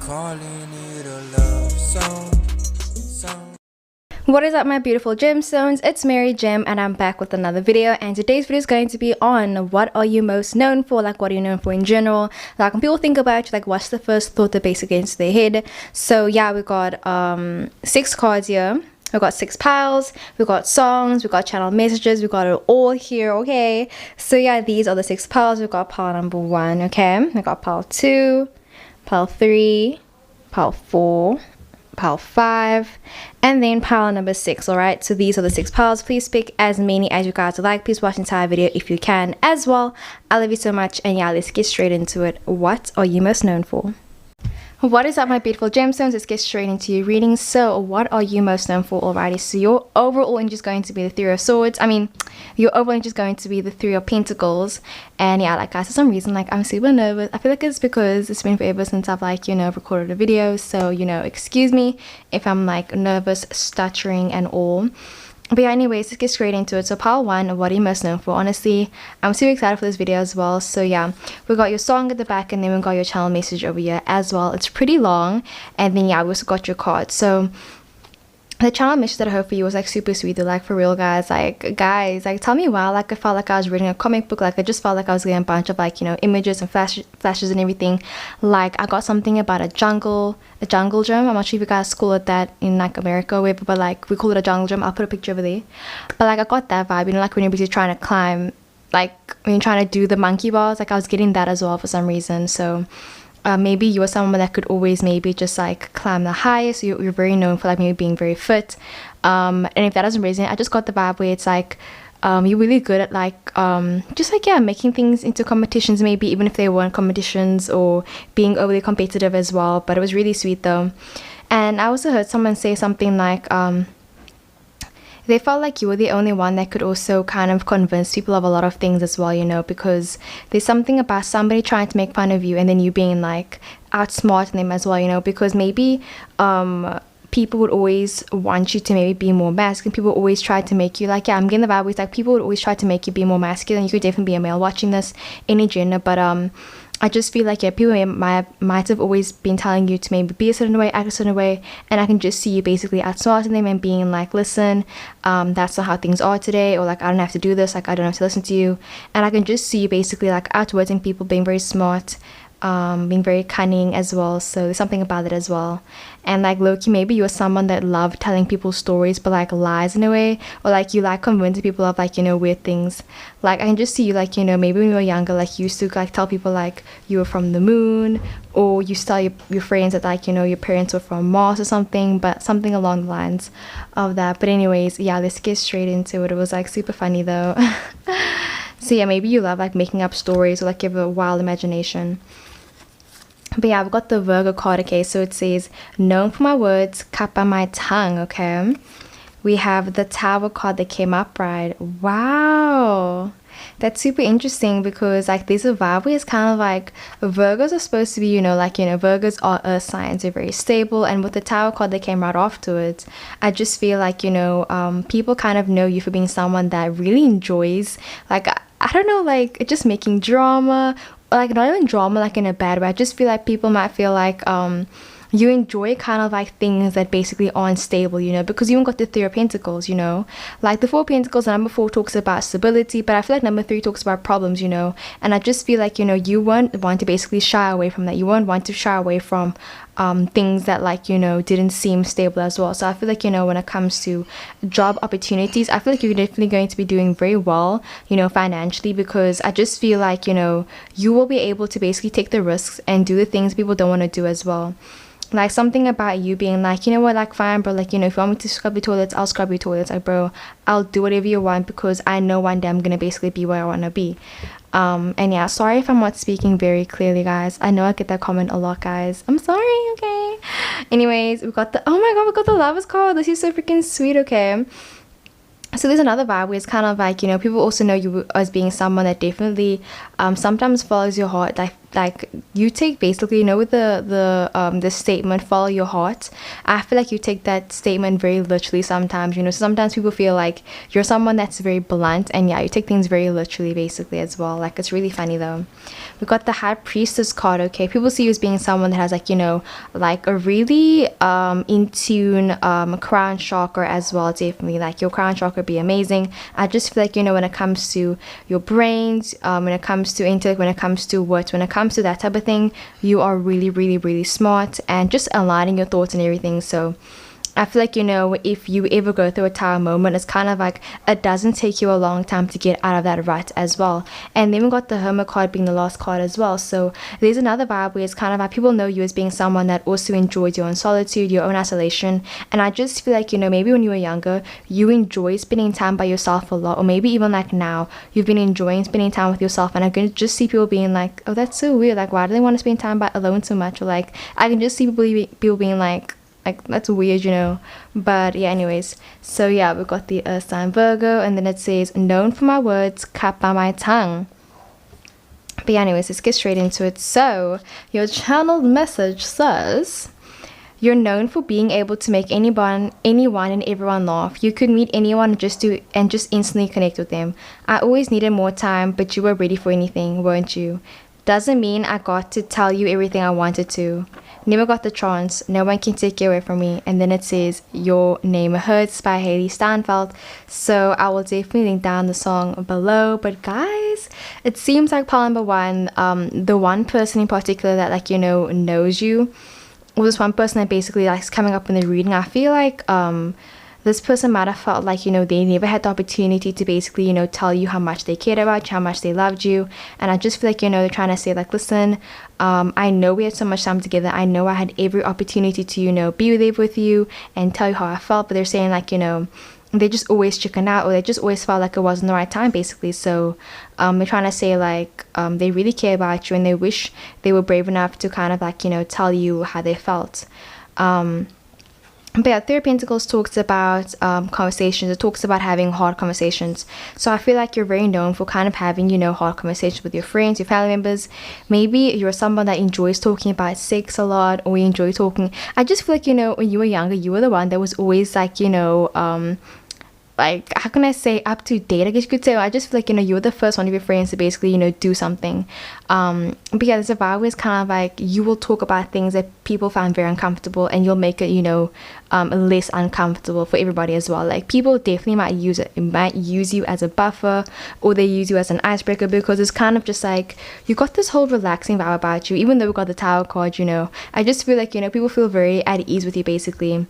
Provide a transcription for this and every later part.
calling it a love song. What is up, my beautiful gemstones? It's Mary Gem and I'm back with another video, and today's video is going to be on what are you most known for, like what are you known for in general. Like when people think about you, like what's the first thought that basically into their head. So yeah, we got 6 cards here. We've got 6 piles, we've got songs, we've got channel messages, we've got it all here, okay? So yeah, these are the 6 piles. We've got pile number 1, okay? We've got pile 2, pile 3, pile 4, pile 5, and then pile number 6. All right, so these are the 6 piles. Please pick as many as you guys would like. Please watch the entire video if you can as well. I love you so much, and yeah, let's get straight into it. What are you most known for? What is up, my beautiful gemstones? Let's get straight into your reading. So what are you most known for? Alrighty, so your overall energy is going to be the 3 of swords. Your overall energy is going to be the 3 of pentacles. And yeah, like guys, for some reason, like I'm super nervous. I feel like it's because it's been forever since I've recorded a video, so excuse me if I'm like nervous, stuttering and all. But yeah, anyways, let's get straight into it. So pile 1, what are you most known for? Honestly, I'm super excited for this video as well. So yeah, we got your song at the back, and then we got your channel message over here as well. It's pretty long, and then yeah, we also got your card. So the channel message that I heard for you was like super sweet. They're like, for real guys, guys, tell me why. Like I felt like I was reading a comic book. Like I just felt like I was getting a bunch of images and flashes and everything. Like I got something about a jungle gym. I'm not sure if you guys call it that in like America or whatever, but like we call it a jungle gym. I'll put a picture over there. But like I got that vibe, like when you're busy trying to climb, like when you're trying to do the monkey bars, like I was getting that as well for some reason. So maybe you are someone that could always maybe just like climb the highest. So you're very known for like maybe being very fit, and if that doesn't resonate, I just got the vibe where it's like you're really good at making things into competitions, maybe even if they weren't competitions, or being overly competitive as well. But it was really sweet though. And I also heard someone say something like they felt like you were the only one that could also kind of convince people of a lot of things as well, because there's something about somebody trying to make fun of you and then you being like outsmarting them as well, because maybe people would always want you to maybe be more masculine. People always try to make you like, yeah, I'm getting the vibe with like people would always try to make you be more masculine. You could definitely be a male watching this, any gender, but I just feel like, yeah, people might have always been telling you to maybe be a certain way, act a certain way, and I can just see you basically outsmarting them and being like, listen, that's not how things are today, or like I don't have to do this, like I don't have to listen to you. And I can just see you basically like outwitting people, being very smart, being very cunning as well. So there's something about it as well. And like low-key, maybe you're someone that loved telling people stories but like lies in a way, or like you like convincing people of like weird things. Like I can just see you like maybe when you were younger, like you used to like tell people like you were from the moon, or you tell your friends that like your parents were from Mars or something, but something along the lines of that. But anyways, yeah, let's get straight into it. It was like super funny though. So yeah, maybe you love like making up stories, or like you have a wild imagination. But yeah, I've got the Virgo card, okay? So it says, known for my words, cut by my tongue, okay? We have the Tower card that came up, right? Wow. That's super interesting, because like there's a vibe where it's kind of like Virgos are supposed to be, Virgos are earth signs. They're very stable. And with the Tower card that came right afterwards, I just feel like, people kind of know you for being someone that really enjoys, like, I don't know, like just making drama, like not even drama like in a bad way. I just feel like people might feel like you enjoy kind of like things that basically aren't stable, because you even got the 3 of Pentacles, like the 4 of Pentacles, number 4 talks about stability, but I feel like number 3 talks about problems, and I just feel like you won't want to basically shy away from that. You won't want to shy away from things that like didn't seem stable as well. So I feel like when it comes to job opportunities, I feel like you're definitely going to be doing very well financially, because I just feel like you will be able to basically take the risks and do the things people don't want to do as well. Like something about you being like, what, like fine bro, like if you want me to scrub your toilets, I'll scrub your toilets, like bro, I'll do whatever you want, because I know one day I'm gonna basically be where I want to be. And yeah, sorry if I'm not speaking very clearly, guys. I know I get that comment a lot, guys. I'm sorry, okay? Anyways, we got the, oh my god, we got the Lovers card. This is so freaking sweet, okay? So there's another vibe where it's kind of like, people also know you as being someone that definitely sometimes follows your heart, like like you take basically, you know, with the statement follow your heart, I feel like you take that statement very literally sometimes, you know. Sometimes people feel like you're someone that's very blunt, and yeah, you take things very literally basically as well. Like, it's really funny though. We got the High Priestess card. Okay, people see you as being someone that has, like, you know, like a really in tune crown chakra as well. Definitely, like, your crown chakra be amazing. I just feel like, you know, when it comes to your brains, when it comes to intellect, when it comes to words, when it comes to that type of thing, you are really, really, really smart and just aligning your thoughts and everything. So I feel like, you know, if you ever go through a tower moment, it's kind of like it doesn't take you a long time to get out of that rut as well. And then we got the Hermit card being the last card as well. So there's another vibe where it's kind of like people know you as being someone that also enjoys your own solitude, your own isolation. And I just feel like, you know, maybe when you were younger, you enjoy spending time by yourself a lot, or maybe even like now, you've been enjoying spending time with yourself. And I can just see people being like, oh, that's so weird. Like, why do they want to spend time by alone so much? Or like, I can just see people being like, that's weird, you know. But yeah, anyways, so yeah, we got the Earth sign Virgo, and then it says known for my words, cut by my tongue. But yeah, anyways, let's get straight into it. So your channeled message says, you're known for being able to make anyone and everyone laugh. You could meet anyone and just instantly connect with them. I always needed more time, but you were ready for anything, weren't you? Doesn't mean I got to tell you everything I wanted to. Never got the chance. No one can take you away from me. And then it says Your Name Hurts by Haley Steinfeld. So I will definitely link down the song below. But guys, it seems like part number one, the one person in particular that, like, you know, knows you, or this one person that basically likes coming up in the reading, I feel like this person might have felt like, you know, they never had the opportunity to basically, you know, tell you how much they cared about you, how much they loved you. And I just feel like, you know, they're trying to say, like, listen, I know we had so much time together. I know I had every opportunity to, you know, be there with you and tell you how I felt. But they're saying, like, you know, they just always chicken out, or they just always felt like it wasn't the right time, basically. So they're trying to say, like, they really care about you, and they wish they were brave enough to kind of, like, you know, tell you how they felt. But yeah, Three of Pentacles talks about conversations. It talks about having hard conversations. So I feel like you're very known for kind of having, you know, hard conversations with your friends, your family members. Maybe you're someone that enjoys talking about sex a lot, or you enjoy talking. I just feel like, you know, when you were younger, you were the one that was always, like, you know, like, how can I say, up to date, I guess you could say. I just feel like, you know, you're the first one of your friends to basically, you know, do something. But yeah, there's a vibe where it's kind of like you will talk about things that people find very uncomfortable, and you'll make it, you know, less uncomfortable for everybody as well. Like, people definitely might use it. It might use you as a buffer, or they use you as an icebreaker, because it's kind of just like you got this whole relaxing vibe about you. Even though we got the Tower card, you know, I just feel like, you know, people feel very at ease with you, basically.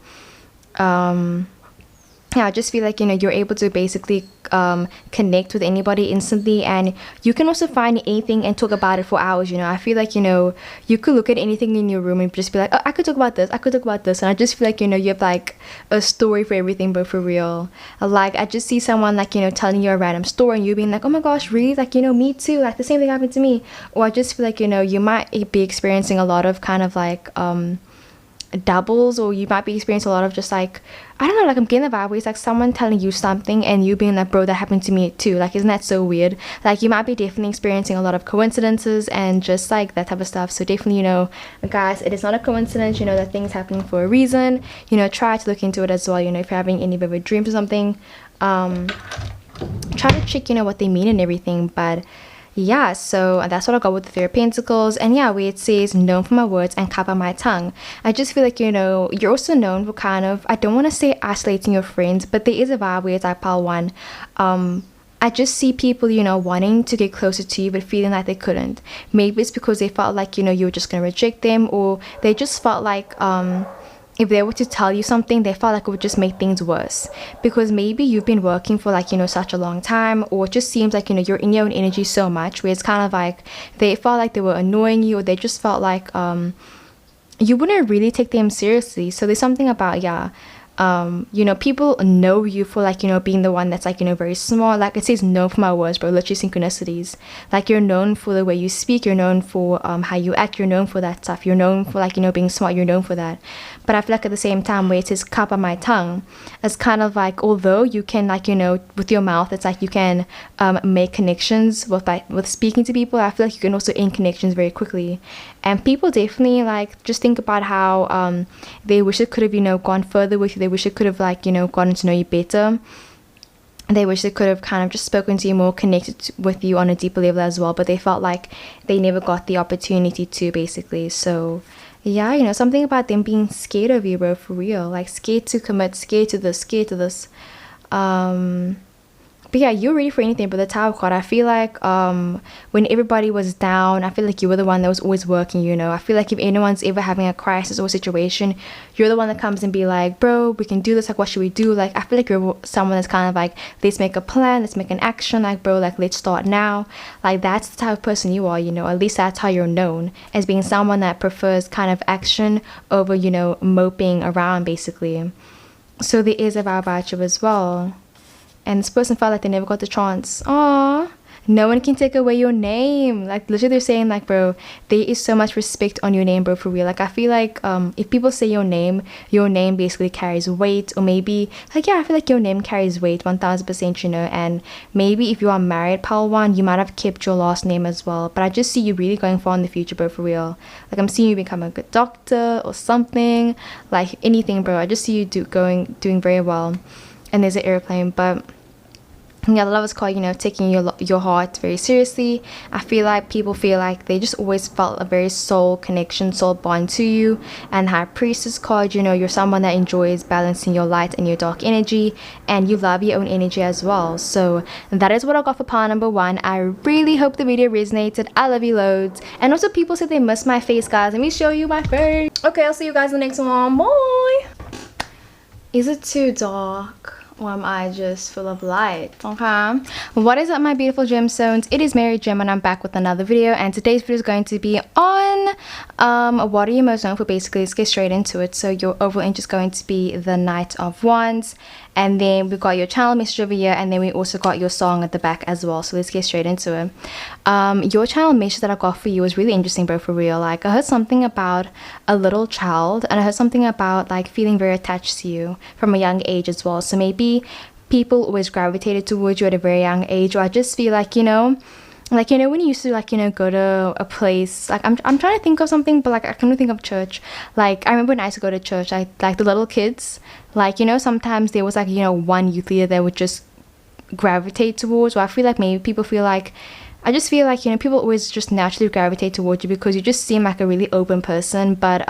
Yeah, I just feel like, you know, you're able to basically connect with anybody instantly, and you can also find anything and talk about it for hours. You know, I feel like, you know, you could look at anything in your room and just be like, oh, I could talk about this, I could talk about this. And I just feel like, you know, you have like a story for everything, but for real. Like, I just see someone, like, you know, telling you a random story, and you being like, oh my gosh, really? Like, you know, me too, like the same thing happened to me. Or I just feel like, you know, you might be experiencing a lot of kind of like doubles, or you might be experiencing a lot of just like, I don't know, like, I'm getting the vibe where it's like someone telling you something and you being like, bro, that happened to me too. Like, isn't that so weird? Like, you might be definitely experiencing a lot of coincidences and just like that type of stuff. So definitely, you know, guys, it is not a coincidence, you know, that things happening for a reason. You know, try to look into it as well. You know, if you're having any vivid dreams or something, try to check, you know, what they mean and everything. But yeah, so that's what I got with the Three of Pentacles. And yeah, where it says known for my words and cut by my tongue, I just feel like, you know, you're also known for kind of, I don't want to say isolating your friends, but there is a vibe where it's like pile one. I just see people, you know, wanting to get closer to you but feeling like they couldn't. Maybe it's because they felt like, you know, you were just gonna reject them, or they just felt like if they were to tell you something, they felt like it would just make things worse, because maybe you've been working for, like, you know, such a long time, or it just seems like, you know, you're in your own energy so much where it's kind of like they felt like they were annoying you, or they just felt like you wouldn't really take them seriously. So there's something about, yeah, you know, people know you for like, you know, being the one that's like, you know, very smart. Like it says known for my words, bro, literally synchronicities. Like you're known for the way you speak, you're known for how you act, you're known for that stuff, you're known for like, you know, being smart, you're known for that. But I feel like at the same time where it says cup on my tongue, it's kind of like, although you can like, you know, with your mouth, it's like you can make connections with like with speaking to people. I feel like you can also end connections very quickly. And people definitely like just think about how they wish it could have, you know, gone further with you. They wish it could have like, you know, gotten to know you better. They wish they could have kind of just spoken to you more, connected with you on a deeper level as well, but they felt like they never got the opportunity to, basically. So yeah, you know, something about them being scared of you, bro, for real. Like scared to commit, scared to this, scared to this. But yeah, you're ready for anything. But the Tower card, I feel like when everybody was down, I feel like you were the one that was always working, you know. I feel like if anyone's ever having a crisis or situation, you're the one that comes and be like, bro, we can do this, like what should we do? Like I feel like you're someone that's kind of like, let's make a plan, let's make an action, like bro, like let's start now. Like that's the type of person you are, you know. At least that's how you're known, as being someone that prefers kind of action over, you know, moping around, basically. So there is a vibe about you as well. And this person felt like they never got the chance. Aww. No one can take away your name. Like literally they're saying like, bro, there is so much respect on your name, bro, for real. Like I feel like if people say your name basically carries weight. Or maybe like, yeah, I feel like your name carries weight 1000%, you know. And maybe if you are married, pal one, you might have kept your last name as well. But I just see you really going far in the future, bro, for real. Like I'm seeing you become a good doctor or something, like anything, bro. I just see you doing very well. And there's an airplane. But yeah, the Lovers card, you know, taking your heart very seriously. I feel like people feel like they just always felt a very soul connection, soul bond to you. And High Priestess card, you know, you're someone that enjoys balancing your light and your dark energy, and you love your own energy as well. So that is what I got for pile number 1. I really hope the video resonated. I love you loads. And also people said they missed my face, guys. Let me show you my face. Okay, I'll see you guys in the next one. Bye. Is it too dark? Or am I just full of light? Okay, what is up, my beautiful gemstones? It is Mary Gem, and I'm back with another video. And today's video is going to be on what are you most known for. Basically, let's get straight into it. So your overall image is going to be the Knight of Wands, and then we got your channel message over here, and then we also got your song at the back as well. So let's get straight into it. Your channel message that I got for you was really interesting, bro, for real. Like I heard something about a little child, and I heard something about like feeling very attached to you from a young age as well. So maybe people always gravitated towards you at a very young age. Or I just feel like, you know, like, you know, when you used to like, you know, go to a place, like I'm trying to think of something, but like I can't think of church. Like I remember when I used to go to church, like the little kids, like, you know, sometimes there was like, you know, one youth leader that would just gravitate towards. Or I feel like maybe people feel like, I just feel like, you know, people always just naturally gravitate towards you because you just seem like a really open person. But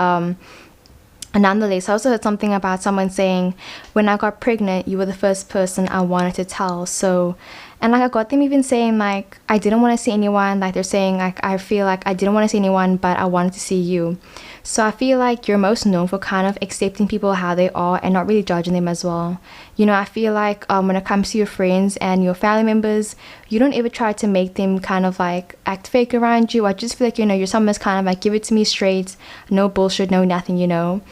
nonetheless, I also heard something about someone saying, when I got pregnant, you were the first person I wanted to tell. So, and like I got them even saying like, I didn't want to see anyone. Like they're saying like, I feel like I didn't want to see anyone, but I wanted to see you. So I feel like you're most known for kind of accepting people how they are and not really judging them as well. You know, I feel like when it comes to your friends and your family members, you don't ever try to make them kind of like act fake around you. I just feel like, you know, you're someone that's kind of like, give it to me straight, no bullshit, no nothing, you know.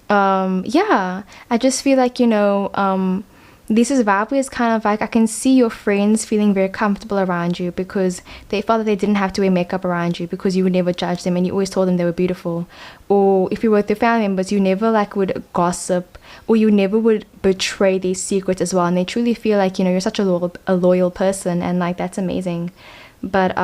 Yeah, I just feel like, you know, this is vibe is kind of like, I can see your friends feeling very comfortable around you because they felt that they didn't have to wear makeup around you because you would never judge them and you always told them they were beautiful. Or if you were with your family members, you never like would gossip, or you never would betray their secrets as well. And they truly feel like, you know, you're such a loyal person, and like that's amazing. But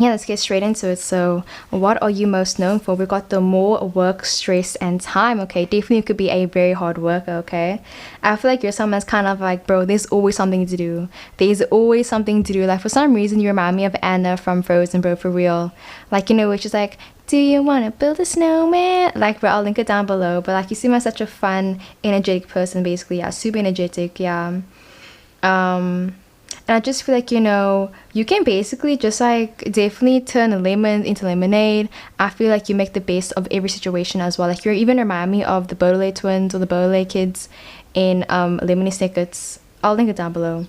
yeah, let's get straight into it. So what are you most known for? We got the more work, stress, and time. Okay, definitely could be a very hard worker. Okay, I feel like you're someone that's kind of like, bro, there's always something to do. There's always something to do. Like for some reason you remind me of Anna from Frozen, bro, for real. Like, you know, which is like, do you want to build a snowman? Like, bro, I'll link it down below. But like, you seem like such a fun, energetic person, basically. Yeah, super energetic. Yeah. And I just feel like, you know, you can basically just like definitely turn lemons into lemonade. I feel like you make the best of every situation as well. Like you even remind me of the Baudelaire twins or the Baudelaire kids in Lemony Snicket's. I'll link it down below.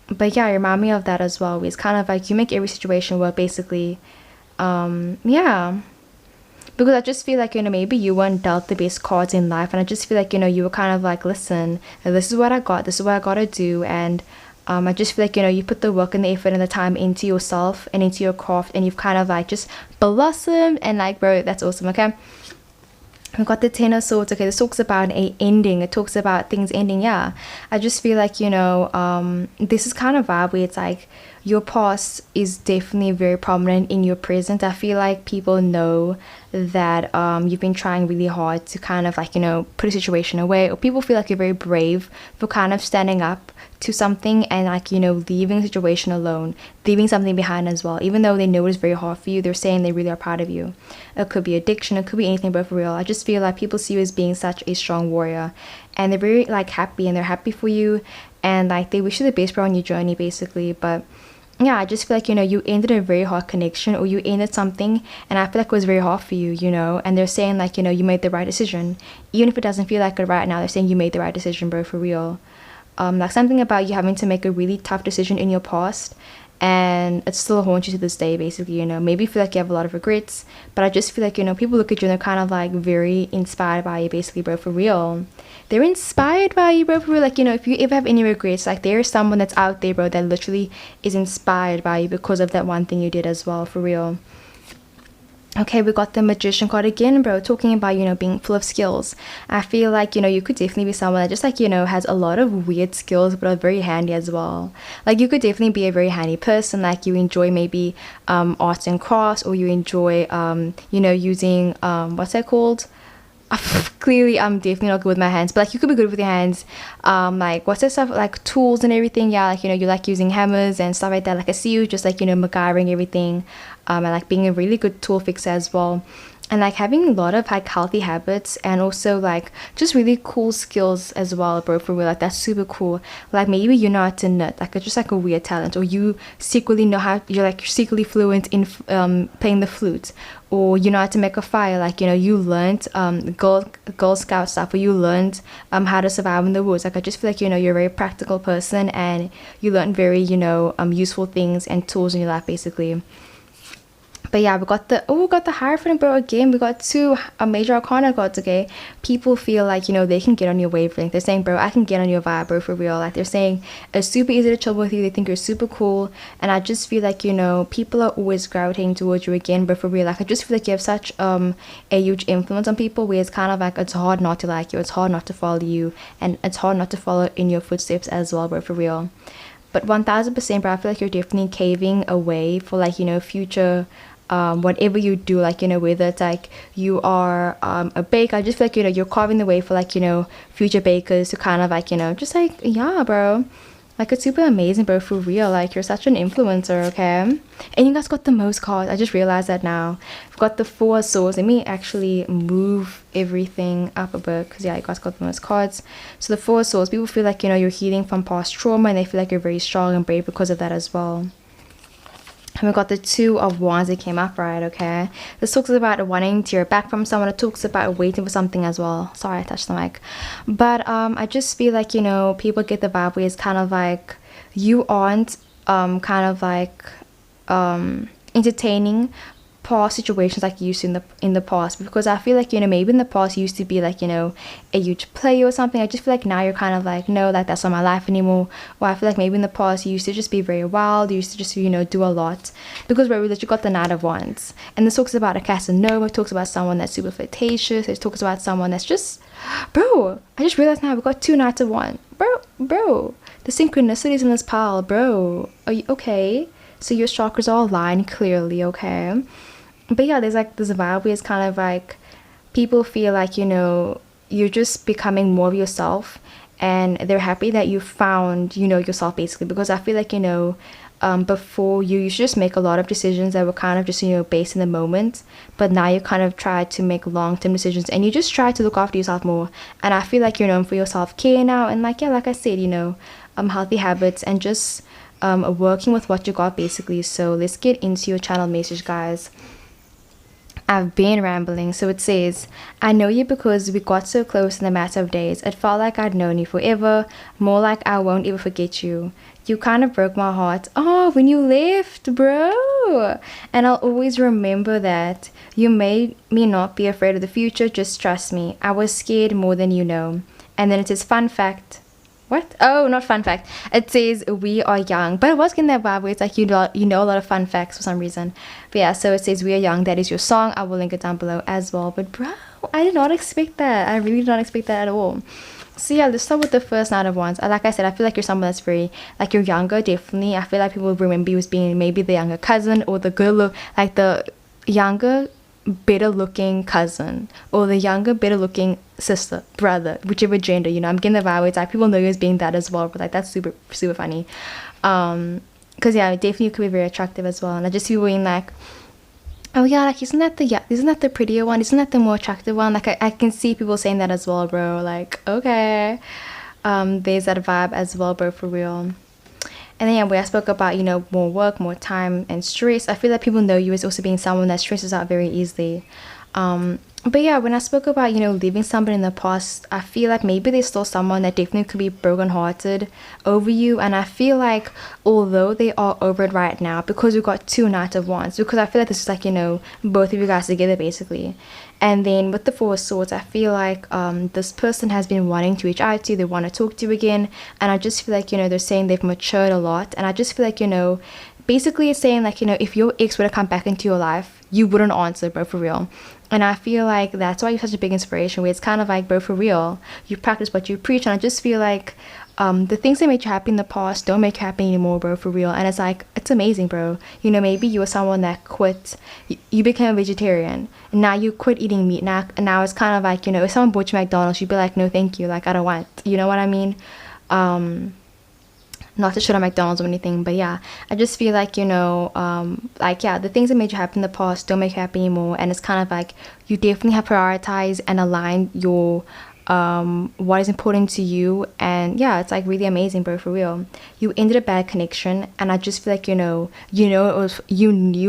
But yeah, you remind me of that as well. It's kind of like you make every situation work, basically. Yeah. because I just feel like, maybe you weren't dealt the best cards in life, and I just feel like, you were kind of like, listen, this is what I got, this is what I gotta do. And I just feel like, you put the work and the effort and the time into yourself and into your craft, and you've kind of like just blossomed, and like, bro, that's awesome. Okay, we got the Ten of Swords. Okay, this talks about a ending, it talks about things ending. Yeah, I just feel like, this is kind of vibe where it's like your past is definitely very prominent in your present. I feel like people know that you've been trying really hard to kind of like, put a situation away, or people feel like you're very brave for kind of standing up to something and like, leaving a situation alone, leaving something behind as well. Even though they know it's very hard for you, they're saying they really are proud of you. It could be addiction, it could be anything, but for real, I just feel like people see you as being such a strong warrior, and they're very like happy, and they're happy for you, and like they wish you the best, bro, on your journey basically. But yeah, I just feel like, you ended a very hard connection, or you ended something, and I feel like it was very hard for you, and they're saying like, you made the right decision. Even if it doesn't feel like it right now, they're saying you made the right decision, bro, for real. Like something about you having to make a really tough decision in your past, and it still haunts you to this day basically. Maybe you feel like you have a lot of regrets, but I just feel like, people look at you and they're kind of like very inspired by you basically, bro, for real. They're inspired by you, bro, for real. Like, if you ever have any regrets, like there's someone that's out there, bro, that literally is inspired by you because of that one thing you did as well, for real. Okay, we got the Magician card again, bro, talking about, being full of skills. I feel like, you could definitely be someone that just like, has a lot of weird skills, but are very handy as well. Like, you could definitely be a very handy person. Like, you enjoy maybe arts and crafts, or you enjoy, using, what's that called? Clearly I'm definitely not good with my hands, but like you could be good with your hands. Like what's that stuff, like tools and everything. Yeah, like, you like using hammers and stuff like that. Like I see you just like, MacGyvering everything, and like being a really good tool fixer as well, and like having a lot of like healthy habits, and also like just really cool skills as well, bro, for real. Like that's super cool. Like maybe you know how to knit, like it's just like a weird talent, or you secretly know how, you're like secretly fluent in playing the flute, or you know how to make a fire. Like, you learned Girl Scout stuff, or you learned how to survive in the woods. Like I just feel like, you're a very practical person, and you learn very, useful things and tools in your life basically. But yeah, we got the Hierophant, bro, again. We got two major arcana cards. Okay, people feel like, they can get on your wavelength. They're saying, bro, I can get on your vibe, bro, for real. Like they're saying it's super easy to chill with you. They think you're super cool, and I just feel like, people are always gravitating towards you again, bro, for real. Like I just feel like you have such a huge influence on people, where it's kind of like it's hard not to like you, it's hard not to follow you, and it's hard not to follow in your footsteps as well, bro, for real. But 1000%, bro, I feel like you're definitely caving away for like, future whatever you do, like, whether it's like you are a baker. I just feel like, you're carving the way for like, future bakers to kind of like, just like, yeah, bro, like it's super amazing, bro, for real. Like you're such an influencer. Okay, and you guys got the most cards. I just realized that now. I've got the Four of Swords. Let me actually move everything up a bit, because yeah, you guys got the most cards. So the Four of Swords, people feel like, you're healing from past trauma, and they feel like you're very strong and brave because of that as well. And we got the Two of Wands that came up, right? Okay, this talks about wanting to hear back from someone. It talks about waiting for something as well. Sorry, I touched the mic. But I just feel like, people get the vibe where it's kind of like you aren't kind of like entertaining past situations like you used to in the past, because I feel like, maybe in the past you used to be like, a huge player or something. I just feel like now you're kind of like, no, like that's not my life anymore. Or I feel like maybe in the past you used to just be very wild, you used to just, do a lot, because where we literally got the Knight of Wands, and this talks about a Casanova. It talks about someone that's super flirtatious. It talks about someone that's just, bro, I just realized now we got two Knights of Wands, bro, the synchronicities in this pile, bro. Are you okay? So your chakras are aligned clearly. Okay, but yeah, there's like this vibe where it's kind of like people feel like, you're just becoming more of yourself, and they're happy that you found, yourself basically, because I feel like, before you used to just make a lot of decisions that were kind of just, based in the moment, but now you kind of try to make long-term decisions, and you just try to look after yourself more. And I feel like you're known for your self-care now, and like, yeah, like I said, healthy habits, and just working with what you got basically. So let's get into your channel message, guys. I've been rambling. So it says, I know you because we got so close in a matter of days. It felt like I'd known you forever, more like I won't ever forget you. You kind of broke my heart. Oh, when you left, bro. And I'll always remember that. You made me not be afraid of the future. Just trust me. I was scared more than you know. And then it says, fun fact. What? Oh, not fun fact. It says we are young. But it was getting that vibe where it's like you know a lot of fun facts for some reason. But yeah, so it says we are young. That is your song. I will link it down below as well. But bro, I did not expect that. I really did not expect that at all. So yeah, let's start with the first Knight of Wands. Like I said, I feel like you're someone that's very, like, you're younger, definitely. I feel like people remember you as being maybe the younger cousin, or the good look, like the younger, better looking cousin, or the younger, better looking sister, brother, whichever gender, you know. I'm getting the vibe. It's like people know you as being that as well, but like that's super funny. Because yeah, definitely could be very attractive as well. And I just see being like, oh yeah, like isn't that the prettier one? Isn't that the more attractive one? Like I can see people saying that as well, bro. Like, okay. There's that vibe as well, bro, for real. And then yeah, where I spoke about, you know, more work, more time and stress, I feel like people know you as also being someone that stresses out very easily. But yeah, when I spoke about, you know, leaving somebody in the past, I feel like maybe there's still someone that definitely could be brokenhearted over you. And I feel like although they are over it right now, because we've got two Knights of Wands, because I feel like this is like, you know, both of you guys together basically. And then with the Four of Swords, I feel like this person has been wanting to reach out to you. They want to talk to you again. And I just feel like, you know, they're saying they've matured a lot. And I just feel like, you know, basically it's saying like, you know, if your ex were to come back into your life, you wouldn't answer, bro, for real. And I feel like that's why you're such a big inspiration, where it's kind of like, bro, for real, you practice what you preach. And I just feel like the things that made you happy in the past don't make you happy anymore, bro, for real. And it's like, it's amazing, bro. You know, maybe you were someone that quit, you became a vegetarian, and now you quit eating meat. Now it's kind of like, you know, if someone bought you McDonald's, you'd be like, no thank you, like I don't want, you know what I mean? Not to shit on McDonald's or anything, but yeah, I just feel like, you know, like, yeah, the things that made you happy in the past don't make you happy anymore. And it's kind of like you definitely have prioritized and aligned your what is important to you. And yeah, it's like really amazing, bro, for real. You ended a bad connection, and I just feel like, you knew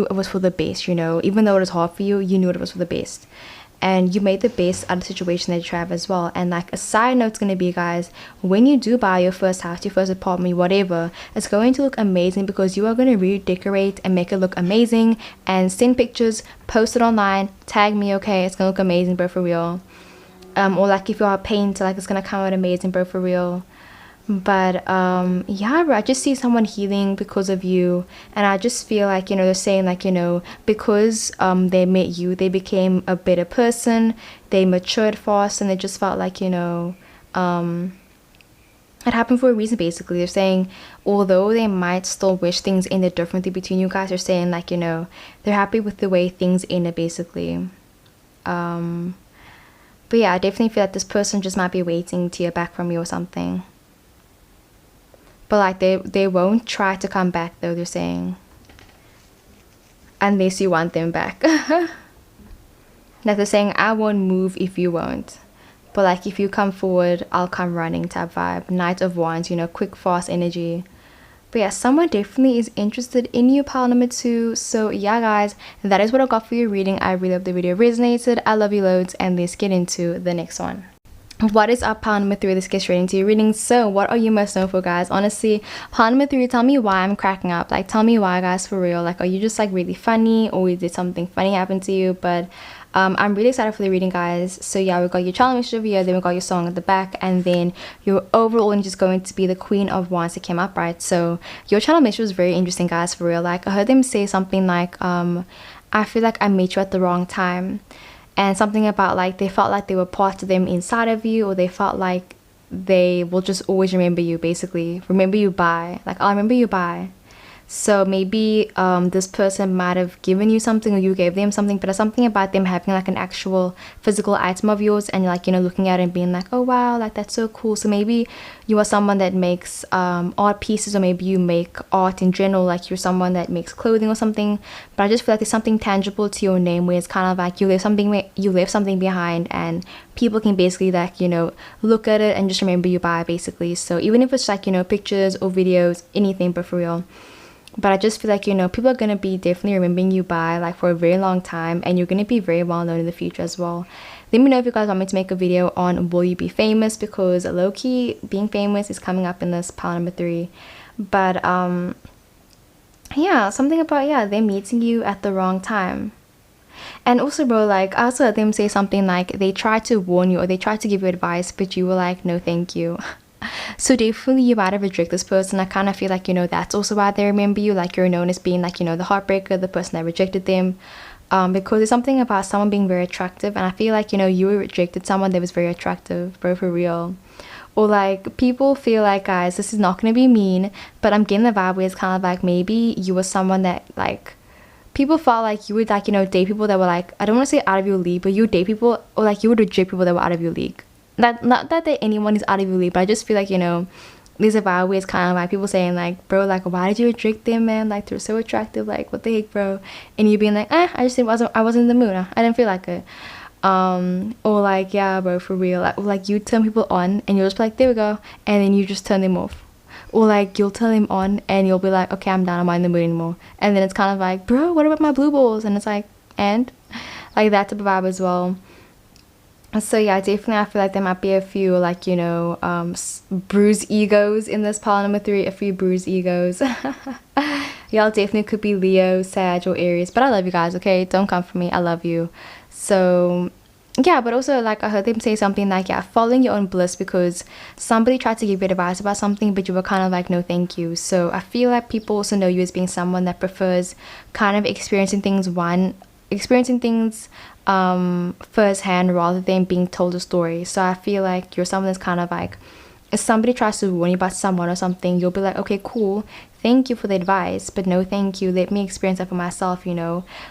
it was for the best, you know, even though it was hard for you, you knew it was for the best. And you made the best out of the situation that you have as well. And like a side note, it's going to be, guys, when you do buy your first house, your first apartment, whatever, it's going to look amazing, because you are going to redecorate and make it look amazing, and send pictures, post it online, tag me, okay? It's going to look amazing, bro, for real. Or like if you are a painter, like it's going to come out amazing, bro, for real. But yeah, bro, I just see someone healing because of you. And I just feel like, you know, they're saying like, you know, because they met you, they became a better person, they matured fast, and they just felt like, you know, it happened for a reason. Basically, they're saying although they might still wish things ended differently between you guys, they're saying like, you know, they're happy with the way things ended, basically. But yeah, I definitely feel like this person just might be waiting to hear back from you or something. But like they won't try to come back, though, they're saying, unless you want them back. That they're saying, I won't move if you won't, but like if you come forward, I'll come running type vibe. Knight of Wands, you know, quick fast energy. But yeah, someone definitely is interested in you, pile number 2. So yeah, guys, that is what I got for your reading. I really hope the video resonated. I love you loads, and let's get into the next one. What is up, pile number 3? Let's get straight into your reading. So what are you most known for, guys? Honestly, pile number 3, tell me why I'm cracking up. Like, tell me why, guys, for real. Like, are you just like really funny, or did something funny happen to you? But I'm really excited for the reading, guys. So yeah, we got your channel message over here, then we got your song at the back, and then your overall energy is going to be the Queen of Wands that came up, right? So your channel message was very interesting, guys, for real. Like, I heard them say something like, I feel like I met you at the wrong time. And something about like they felt like they were part of them inside of you, or they felt like they will just always remember you, basically. Remember you by, like, I'll remember you by. So maybe this person might have given you something, or you gave them something, but there's something about them having like an actual physical item of yours, and like, you know, looking at it and being like, oh wow, like that's so cool. So maybe you are someone that makes art pieces, or maybe you make art in general, like you're someone that makes clothing or something. But I just feel like there's something tangible to your name, where it's kind of like you left something behind, and people can basically like, you know, look at it and just remember you by, basically. So even if it's like, you know, pictures or videos, anything, but for real. But I just feel like, you know, people are going to be definitely remembering you by like for a very long time, and you're going to be very well known in the future as well. Let me know if you guys want me to make a video on will you be famous, because low-key being famous is coming up in this pile number 3. But yeah, something about, yeah, they're meeting you at the wrong time. And also, bro, like, I also heard them say something like they tried to warn you or they tried to give you advice, but you were like, no, thank you. So definitely you might have rejected this person. I kind of feel like, that's also why they remember you. Like, you're known as being like, the heartbreaker, the person that rejected them. Because there's something about someone being very attractive. And I feel like, you rejected someone that was very attractive, bro, for real. Or like, people feel like, guys, this is not going to be mean, but I'm getting the vibe where it's kind of like maybe you were someone that, like, people felt like you would, like, date people that were like, I don't want to say out of your league, but you would date people, or like you would reject people that were out of your league. Not that anyone is out of your league, but I just feel like, there's a vibe where it's kind of like people saying like, bro, like, why did you reject them, man? Like, they're so attractive, like, what the heck, bro? And you being like, I wasn't in the mood, I didn't feel like it. Or like, yeah, bro, for real, like you turn people on and you'll just be like, there we go, and then you just turn them off. Or like, you'll turn them on and you'll be like, okay, I'm done, I'm not in the mood anymore. And then it's kind of like, bro, what about my blue balls? And it's like, and like that type of vibe as well. So yeah, definitely I feel like there might be a few, like, bruised egos in this pile number 3, a few bruised egos. Y'all definitely could be Leo, Sag, or Aries, but I love you guys, okay? Don't come for me, I love you. So yeah, but also, like, I heard them say something like, yeah, following your own bliss, because somebody tried to give you advice about something, but you were kind of like, no thank you. So I feel like people also know you as being someone that prefers kind of experiencing things firsthand rather than being told a story. So I feel like you're someone that's kind of like, if somebody tries to warn you about someone or something, you'll be like, okay, cool, thank you for the advice, but no thank you, let me experience that for myself.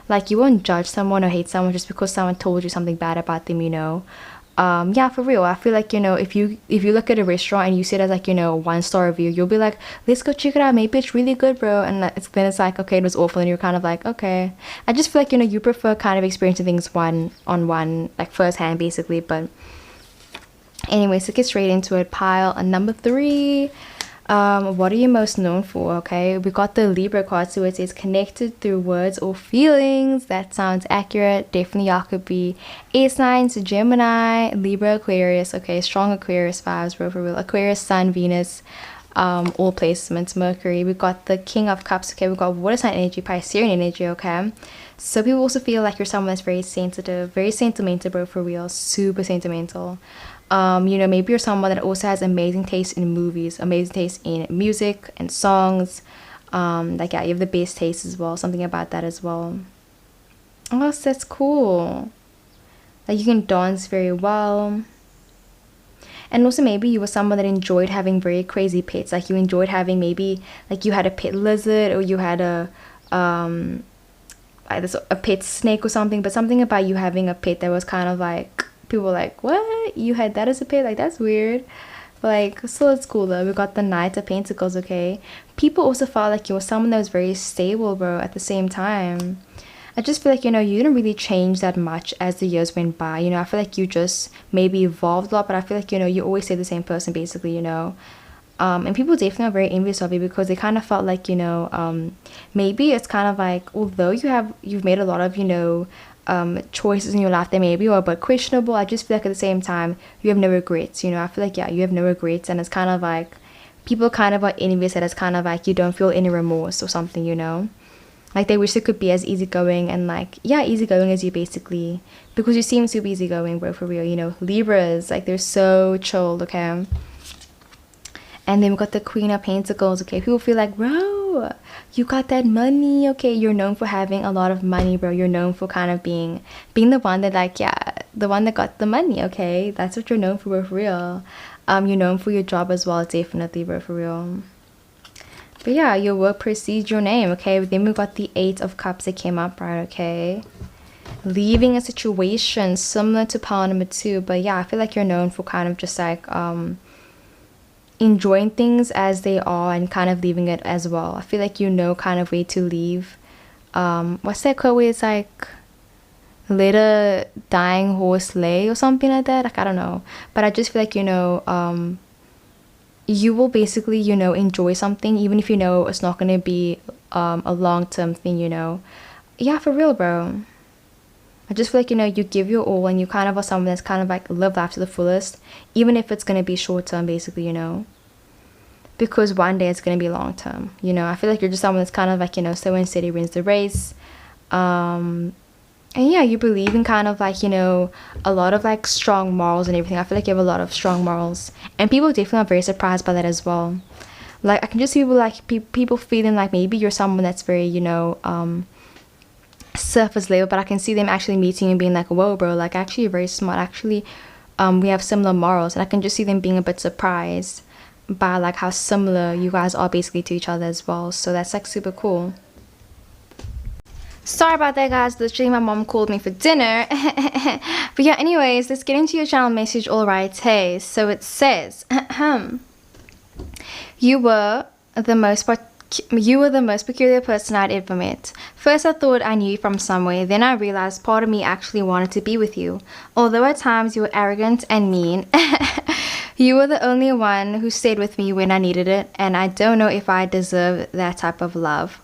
Like, you won't judge someone or hate someone just because someone told you something bad about them. Yeah, for real, I feel like, if you look at a restaurant and you see it as like, 1-star review, you'll be like, let's go check it out, maybe it's really good, bro. And then it's like, okay, it was awful, and you're kind of like, okay. I just feel like, you prefer kind of experiencing things one-on-one, like firsthand, basically. But anyway, so get straight into it. Pile number 3. What are you most known for? Okay, we got the Libra card, so it says connected through words or feelings. That sounds accurate. Definitely y'all could be air signs, Gemini, Libra, Aquarius. Okay, strong Aquarius vibes, bro, for real. Aquarius, Sun, Venus, all placements, Mercury. We got the King of Cups. Okay, we got water sign energy, Piscean energy. Okay, so people also feel like you're someone that's very sensitive, very sentimental, bro, for real. Super sentimental. Maybe you're someone that also has amazing taste in movies, amazing taste in music and songs. Like, yeah, you have the best taste as well, something about that as well. Oh, so that's cool. Like, you can dance very well. And also, maybe you were someone that enjoyed having very crazy pets. Like, you enjoyed having, maybe like you had a pet lizard, or you had a pet snake or something. But something about you having a pet that was kind of like, people were like, what, you had that as a pet? Like, that's weird. But like, still, it's cool though. We got the Knight of Pentacles. Okay, people also felt like you were someone that was very stable, bro, at the same time. I just feel like, you didn't really change that much as the years went by. I feel like you just maybe evolved a lot, but I feel like, you always stay the same person, basically. And people definitely are very envious of you, because they kind of felt like, maybe it's kind of like, although you've made a lot of, choices in your life that maybe are a bit questionable, I just feel like at the same time you have no regrets. I feel like, yeah, you have no regrets, and it's kind of like people kind of are envious that it's kind of like you don't feel any remorse or something. Like, they wish it could be as easygoing and, like, yeah, easygoing as you, basically, because you seem super easygoing, bro, for real. Libras, like, they're so chilled. Okay, and then we got the Queen of Pentacles. Okay, people feel like, bro, you got that money. Okay, you're known for having a lot of money, bro. You're known for kind of being the one that, like, yeah, the one that got the money. Okay, that's what you're known for, bro, for real. You're known for your job as well, definitely, bro, for real. But yeah, your work precedes your name. Okay, then we got the 8 of Cups that came up, right? Okay, leaving a situation similar to pile number 2, but yeah, I feel like you're known for kind of just like enjoying things as they are and kind of leaving it as well. I feel like kind of way to leave. What's that quote where it's like, let a dying horse lay or something like that? Like, I don't know, but I just feel like, you will basically, enjoy something even if it's not going to be a long-term thing. Yeah, for real, bro. I just feel like, you give your all, and you kind of are someone that's kind of like live life to the fullest, even if it's going to be short term, basically. because one day it's going to be long term. You know, I feel like you're just someone that's kind of like, you know, so and steady wins the race. And yeah, you believe in kind of like, you know, a lot of like strong morals and everything. I feel like you have a lot of strong morals, and people definitely are very surprised by that as well. Like I can just see people like people feeling like maybe you're someone that's very, you know, surface level, but I can see them actually meeting and being like, whoa bro, like actually you're very smart, actually we have similar morals. And I can just see them being a bit surprised by like how similar you guys are basically to each other as well. So that's like super cool. Sorry about that, guys. Literally my mom called me for dinner. But yeah, anyways, let's get into your channel message. All right, hey, so it says you were the most peculiar person I'd ever met. First I thought I knew you from somewhere, then I realized part of me actually wanted to be with you. Although at times you were arrogant and mean, you were the only one who stayed with me when I needed it, and I don't know if I deserve that type of love.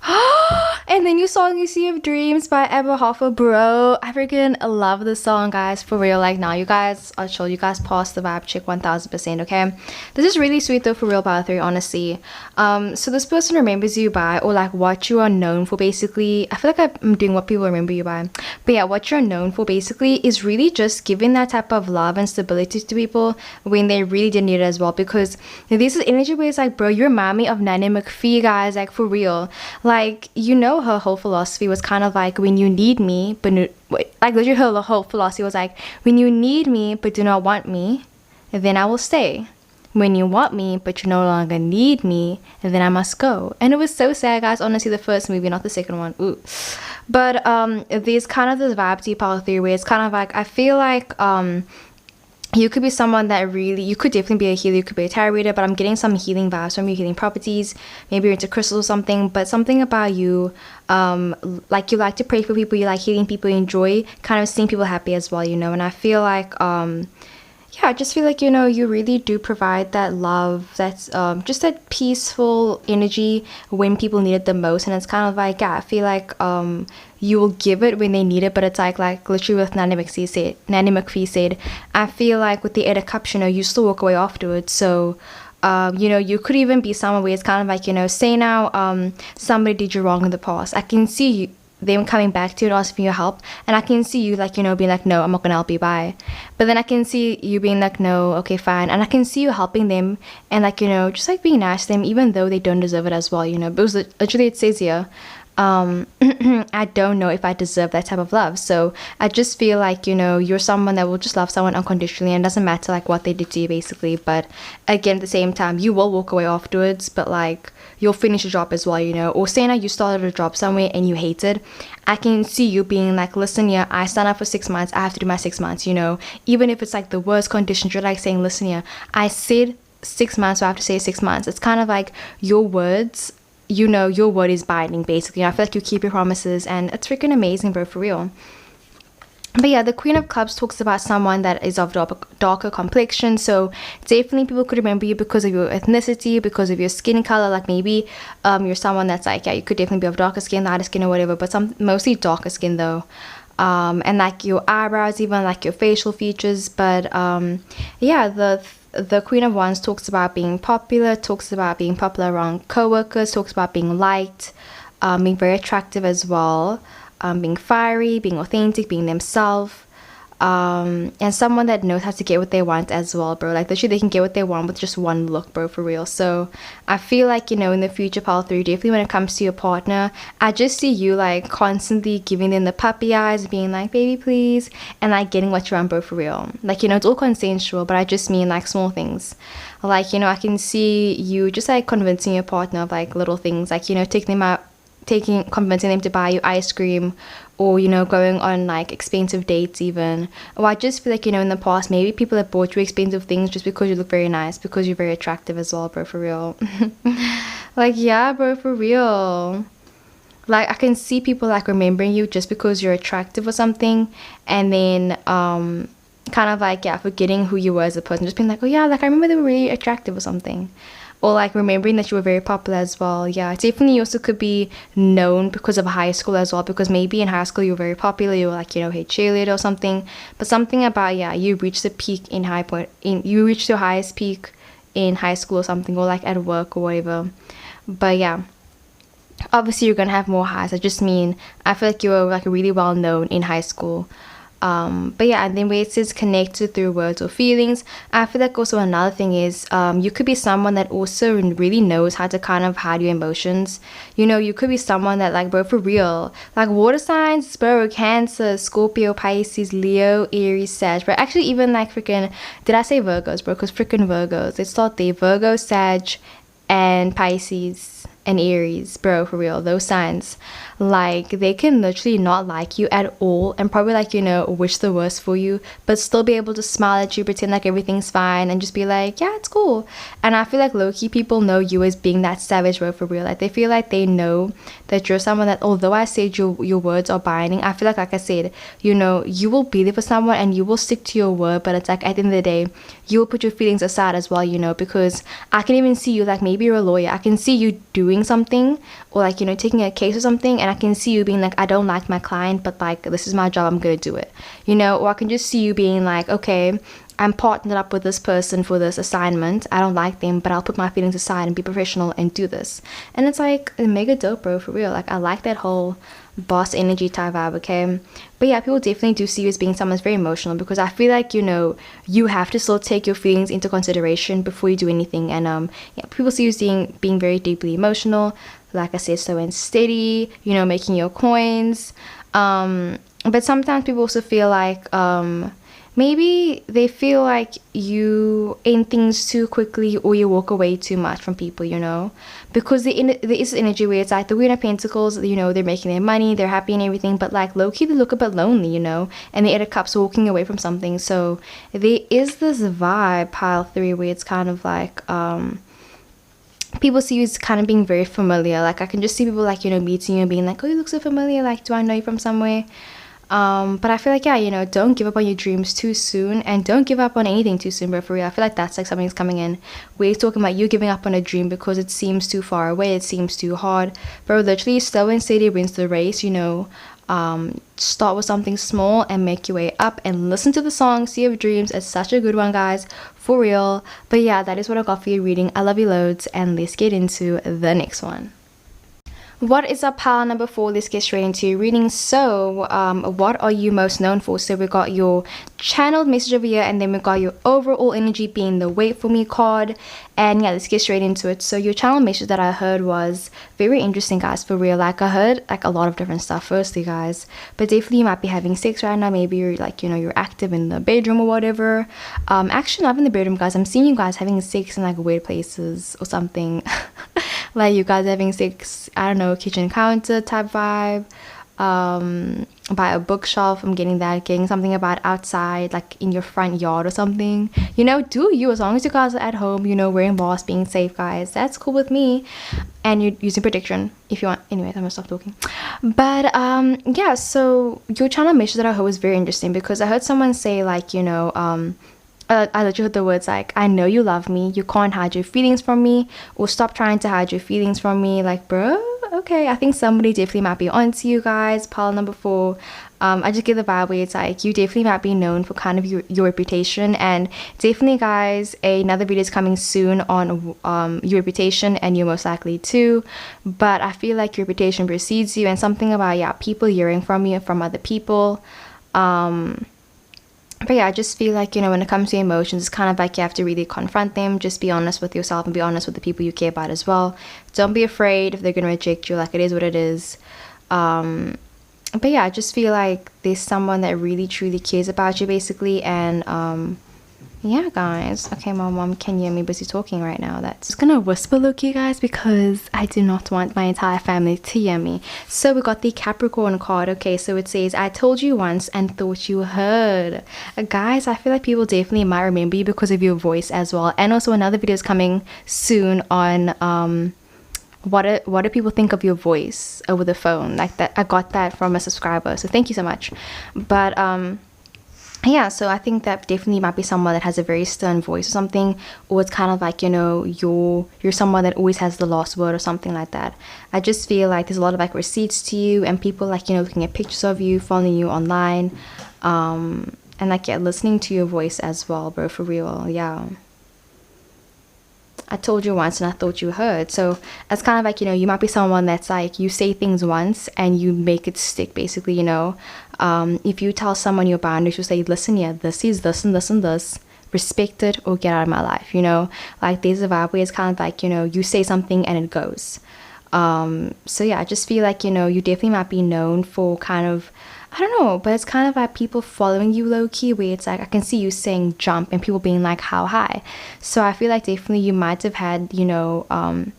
And then you song You Sea of Dreams by Abba Hoffa, bro. I freaking love this song, guys, for real. Like, now you guys are chill. You guys passed the vibe check 1000%, okay? This is really sweet though, for real, by the way, honestly. So this person remembers you by, or like what you are known for, basically. I feel like I'm doing what people remember you by. But yeah, what you're known for basically is really just giving that type of love and stability to people when they really didn't need it as well. Because this is energy where it's like, bro, you remind me of Nanny McPhee, guys, like for real. Like, you know, her whole philosophy was kind of like, when you need me but like literally her whole philosophy was like, when you need me but do not want me, then I will stay. When you want me but you no longer need me, then I must go. And it was so sad, guys, honestly. The first movie, not the second one. Ooh. But there's kind of this vibe to part 3 where it's kind of like, I feel like you could be someone that really, you could definitely be a healer, you could be a tarot reader, but I'm getting some healing vibes from you, healing properties. Maybe you're into crystals or something, but something about you, like you like to pray for people, you like healing people, you enjoy kind of seeing people happy as well, you know. And I feel like, yeah, I just feel like, you know, you really do provide that love, that's just that peaceful energy when people need it the most. And it's kind of like, yeah, I feel like you will give it when they need it, but it's like literally with Nanny McPhee said, I feel like with the 8 of Cups, you know, you still walk away afterwards. So you know, you could even be someone where it's kind of like, you know, say now somebody did you wrong in the past. I can see you, them coming back to you and asking for your help, and I can see you like, you know, being like, no, I'm not gonna help you, bye. But then I can see you being like, no, okay, fine. And I can see you helping them and like, you know, just like being nice to them even though they don't deserve it as well, you know. Because literally it says here, I don't know if I deserve that type of love. So I just feel like, you know, you're someone that will just love someone unconditionally, and it doesn't matter like what they did to you, basically. But again, at the same time, you will walk away afterwards, but like you'll finish a job as well, you know. Or say now you started a job somewhere and you hate it, I can see you being like, listen, yeah, I signed up for 6 months, I have to do my 6 months, you know. Even if it's like the worst conditions, you're like saying, listen, yeah, I said 6 months, so I have to say 6 months. It's kind of like your words, you know, your word is binding, basically. I feel like you keep your promises, and it's freaking amazing, bro, for real. But yeah, the Queen of Clubs talks about someone that is of darker complexion. So definitely people could remember you because of your ethnicity, because of your skin color. Like maybe you're someone that's like, yeah, you could definitely be of darker skin, lighter skin or whatever, but mostly darker skin though. And like your eyebrows, even like your facial features. But yeah, the Queen of Wands talks about being popular, talks about being popular around co-workers, talks about being liked, being very attractive as well, being fiery, being authentic, being themselves, and someone that knows how to get what they want as well, bro. Like literally they can get what they want with just one look, bro, for real. So I feel like, you know, in the future, part 3, definitely when it comes to your partner, I just see you like constantly giving them the puppy eyes, being like, baby please, and like getting what you want, bro, for real. Like, you know, it's all consensual, but I just mean like small things. Like, you know, I can see you just like convincing your partner of like little things, like, you know, taking them out, convincing them to buy you ice cream, or, you know, going on like expensive dates even. Or I just feel like, you know, in the past maybe people have bought you expensive things just because you look very nice, because you're very attractive as well, bro, for real. Like, yeah, bro, for real. Like I can see people like remembering you just because you're attractive or something, and then kind of like, yeah, forgetting who you were as a person, just being like, oh yeah, like I remember they were really attractive or something. Or like remembering that you were very popular as well. Yeah, definitely you also could be known because of high school as well, because maybe in high school you were very popular, you were like, you know, hey, cheerleader or something. But something about, yeah, you reached the peak in you reached your highest peak in high school or something, or like at work or whatever. But yeah, obviously you're gonna have more highs. I just mean, I feel like you were like really well known in high school. But yeah, and then where it says connected through words or feelings, I feel like also another thing is you could be someone that also really knows how to kind of hide your emotions. You know, you could be someone that, like, bro, for real, like water signs, bro, Cancer, Scorpio, Pisces, Leo, Aries, Sag, bro. Actually, even like freaking, did I say Virgos, bro? Because freaking Virgos, let's start there. Virgo, Sag, and Pisces and Aries, bro, for real, those signs, like, they can literally not like you at all and probably, like, you know, wish the worst for you, but still be able to smile at you, pretend like everything's fine, and just be like, yeah, it's cool. And I feel like low-key people know you as being that savage, bro, for real. Like, they feel like they know that you're someone that, although I said your words are binding, I feel like I said, you know, you will be there for someone and you will stick to your word, but it's like, at the end of the day, you will put your feelings aside as well, you know, because I can even see you, like, maybe you're a lawyer, I can see you doing something, or like, you know, taking a case or something, and I can see you being like, I don't like my client, but like, this is my job, I'm gonna do it, you know. Or I can just see you being like, okay, I'm partnered up with this person for this assignment, I don't like them, but I'll put my feelings aside and be professional and do this. And it's like mega dope, bro, for real. Like, I like that whole boss energy type vibe, okay? But yeah, people definitely do see you as being someone that's very emotional, because I feel like, you know, you have to still take your feelings into consideration before you do anything. And yeah, people see you as being very deeply emotional, like I said, slow and steady, you know, making your coins. But sometimes people also feel like maybe they feel like you end things too quickly, or you walk away too much from people, you know, because there is energy where it's like the Queen of Pentacles, you know, they're making their money, they're happy and everything, but like low-key they look a bit lonely, you know, and the Eight of Cups walking away from something. So there is this vibe, pile 3, where it's kind of like people see you as kind of being very familiar. Like, I can just see people, like, you know, meeting you and being like, oh, you look so familiar, like, do I know you from somewhere? But I feel like, yeah, you know, don't give up on your dreams too soon, and don't give up on anything too soon, bro, for real. I feel like that's like something's coming in. We're talking about you giving up on a dream because it seems too far away, it seems too hard, bro. Literally, slow and steady wins the race, you know. Start with something small and make your way up, and listen to the song Sea of Dreams. It's such a good one, guys, for real. But yeah, that is what I got for your reading. I love you loads, and let's get into the next one. What is up, pile number 4? Let's get straight into your reading. So what are you most known for? So we got your channeled message over here, and then we got your overall energy being the wait for me card. And yeah, let's get straight into it. So your channel message that I heard was very interesting, guys, for real. Like, I heard like a lot of different stuff, firstly, guys, but definitely you might be having sex right now. Maybe you're like, you know, you're active in the bedroom or whatever. Actually not in the bedroom, guys. I'm seeing you guys having sex in like weird places or something. Like, you guys having sex, I don't know, kitchen counter type vibe, by a bookshelf. I'm getting something about outside, like in your front yard or something, you know. Do you, as long as you guys are at home, you know, wearing masks, being safe, guys, that's cool with me, and you're using protection if you want. Anyways, I'm gonna stop talking. But yeah, so your channel message that I heard was very interesting, because I heard someone say, like, you know, I literally heard the words like, I know you love me, you can't hide your feelings from me, or stop trying to hide your feelings from me. Like, bro, okay, I think somebody definitely might be onto you, guys. Pile number 4. I just get the vibe where it's like you definitely might be known for kind of your reputation, and definitely, guys, another video is coming soon on your reputation, and you're most likely too. But I feel like your reputation precedes you, and something about, yeah, people hearing from you, from other people. But yeah, I just feel like, you know, when it comes to emotions, it's kind of like you have to really confront them. Just be honest with yourself and be honest with the people you care about as well. Don't be afraid if they're going to reject you. Like, it is what it is. But yeah, I just feel like there's someone that really truly cares about you, basically. And yeah, guys. Okay, my mom can hear me busy talking right now. That's just gonna whisper, look, you guys, because I do not want my entire family to hear me. So we got the Capricorn card. Okay, so it says, I told you once and thought you heard. Guys, I feel like people definitely might remember you because of your voice as well. And also another video is coming soon on what do people think of your voice over the phone. Like, that, I got that from a subscriber, so thank you so much. But yeah, so I think that definitely might be someone that has a very stern voice or something, or it's kind of like, you know, you're someone that always has the last word or something like that. I just feel like there's a lot of like receipts to you, and people, like, you know, looking at pictures of you, following you online, and like, yeah, listening to your voice as well, bro, for real. Yeah. I told you once and I thought you heard. So it's kind of like, you might be someone that's like, you say things once and you make it stick, basically. If you tell someone your boundaries, you say, listen, yeah, this is this and this and this, respect it or get out of my life. Like there's a vibe where it's kind of like, you say something and it goes. So yeah, I just feel like, you definitely might be known for kind of, I don't know, but it's kind of like people following you low-key, where it's like I can see you saying jump and people being like how high. So I feel like definitely you might have had, kind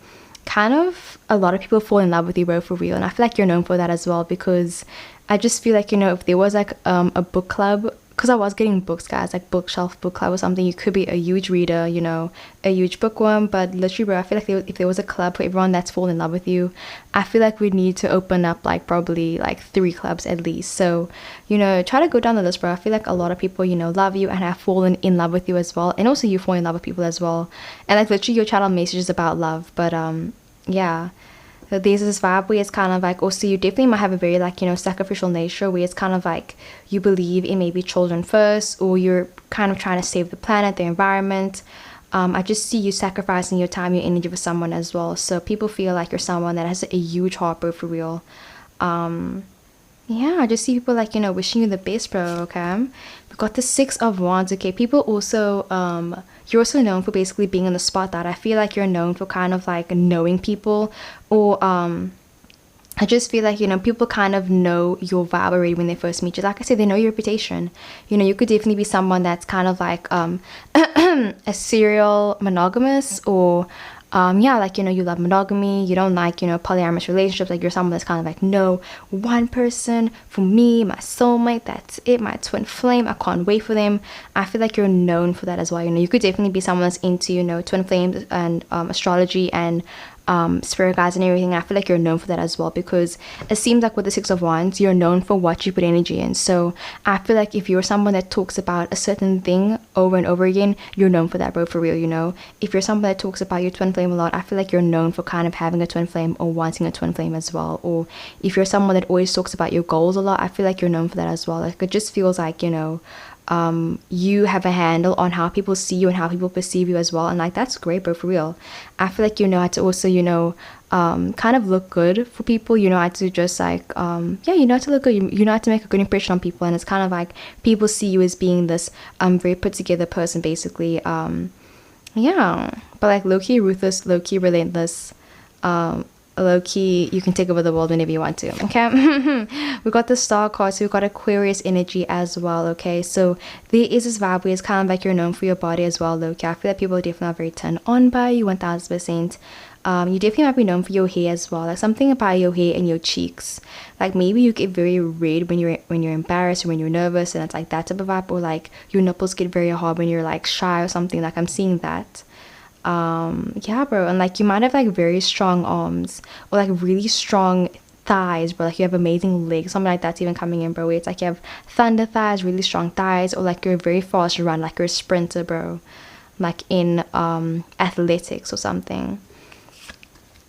of a lot of people fall in love with you, bro, for real. And I feel like you're known for that as well, because I just feel like, if there was like a book club, because I was getting books, guys, like bookshelf book club or something. You could be a huge reader, a huge bookworm, but literally, bro, I feel like if there was a club for everyone that's fallen in love with you, I feel like we need to open up like probably like 3 clubs at least. So, try to go down the list, bro. I feel like a lot of people, love you and have fallen in love with you as well, and also you fall in love with people as well, and like literally your channel messages about love, but yeah. So there's this vibe where it's kind of like, also you definitely might have a very like, sacrificial nature, where it's kind of like you believe in maybe children first, or you're kind of trying to save the planet, the environment. I just see you sacrificing your time, your energy for someone as well. So people feel like you're someone that has a huge heart, bro, for real. Yeah, I just see people like, wishing you the best, bro, okay? We got the 6 of Wands, okay? People also, you're also known for basically being in the spotlight. I feel like you're known for kind of like knowing people, or, I just feel like, people kind of know your vibe already when they first meet you. Like I said, they know your reputation. You could definitely be someone that's kind of like, a serial monogamous, or, yeah, like, you love monogamy, you don't like, polyamorous relationships, like you're someone that's kind of like, no, one person for me, my soulmate, that's it, my twin flame, I can't wait for them. I feel like you're known for that as well. You could definitely be someone that's into, twin flames and astrology and spirit guides and everything. I feel like you're known for that as well, because it seems like with the 6 of Wands, you're known for what you put energy in. So I feel like if you're someone that talks about a certain thing over and over again, you're known for that, bro, for real. If you're someone that talks about your twin flame a lot, I feel like you're known for kind of having a twin flame or wanting a twin flame as well. Or if you're someone that always talks about your goals a lot, I feel like you're known for that as well. Like it just feels like, you have a handle on how people see you and how people perceive you as well, and like that's great, bro, for real. I feel like you know how to also kind of look good for people. You know how to just like yeah, you know how to look good, you know how to make a good impression on people, and it's kind of like people see you as being this very put together person, basically. Yeah, but like low-key ruthless, low-key relentless, low-key you can take over the world whenever you want to, okay? We got the Star card, so we got Aquarius energy as well, okay? So there is this vibe where it's kind of like you're known for your body as well, low-key. I feel like people are definitely very turned on by you, 1000%. You definitely might be known for your hair as well, like something about your hair and your cheeks. Like maybe you get very red when you're embarrassed or when you're nervous, and it's like that type of vibe. Or like your nipples get very hard when you're like shy or something. Like I'm seeing that. Yeah, bro. And like you might have like very strong arms, or like really strong thighs, bro. Like you have amazing legs, something like that's even coming in, bro. Where it's like you have thunder thighs, really strong thighs, or like you're a very fast run, like you're a sprinter, bro, like in athletics or something.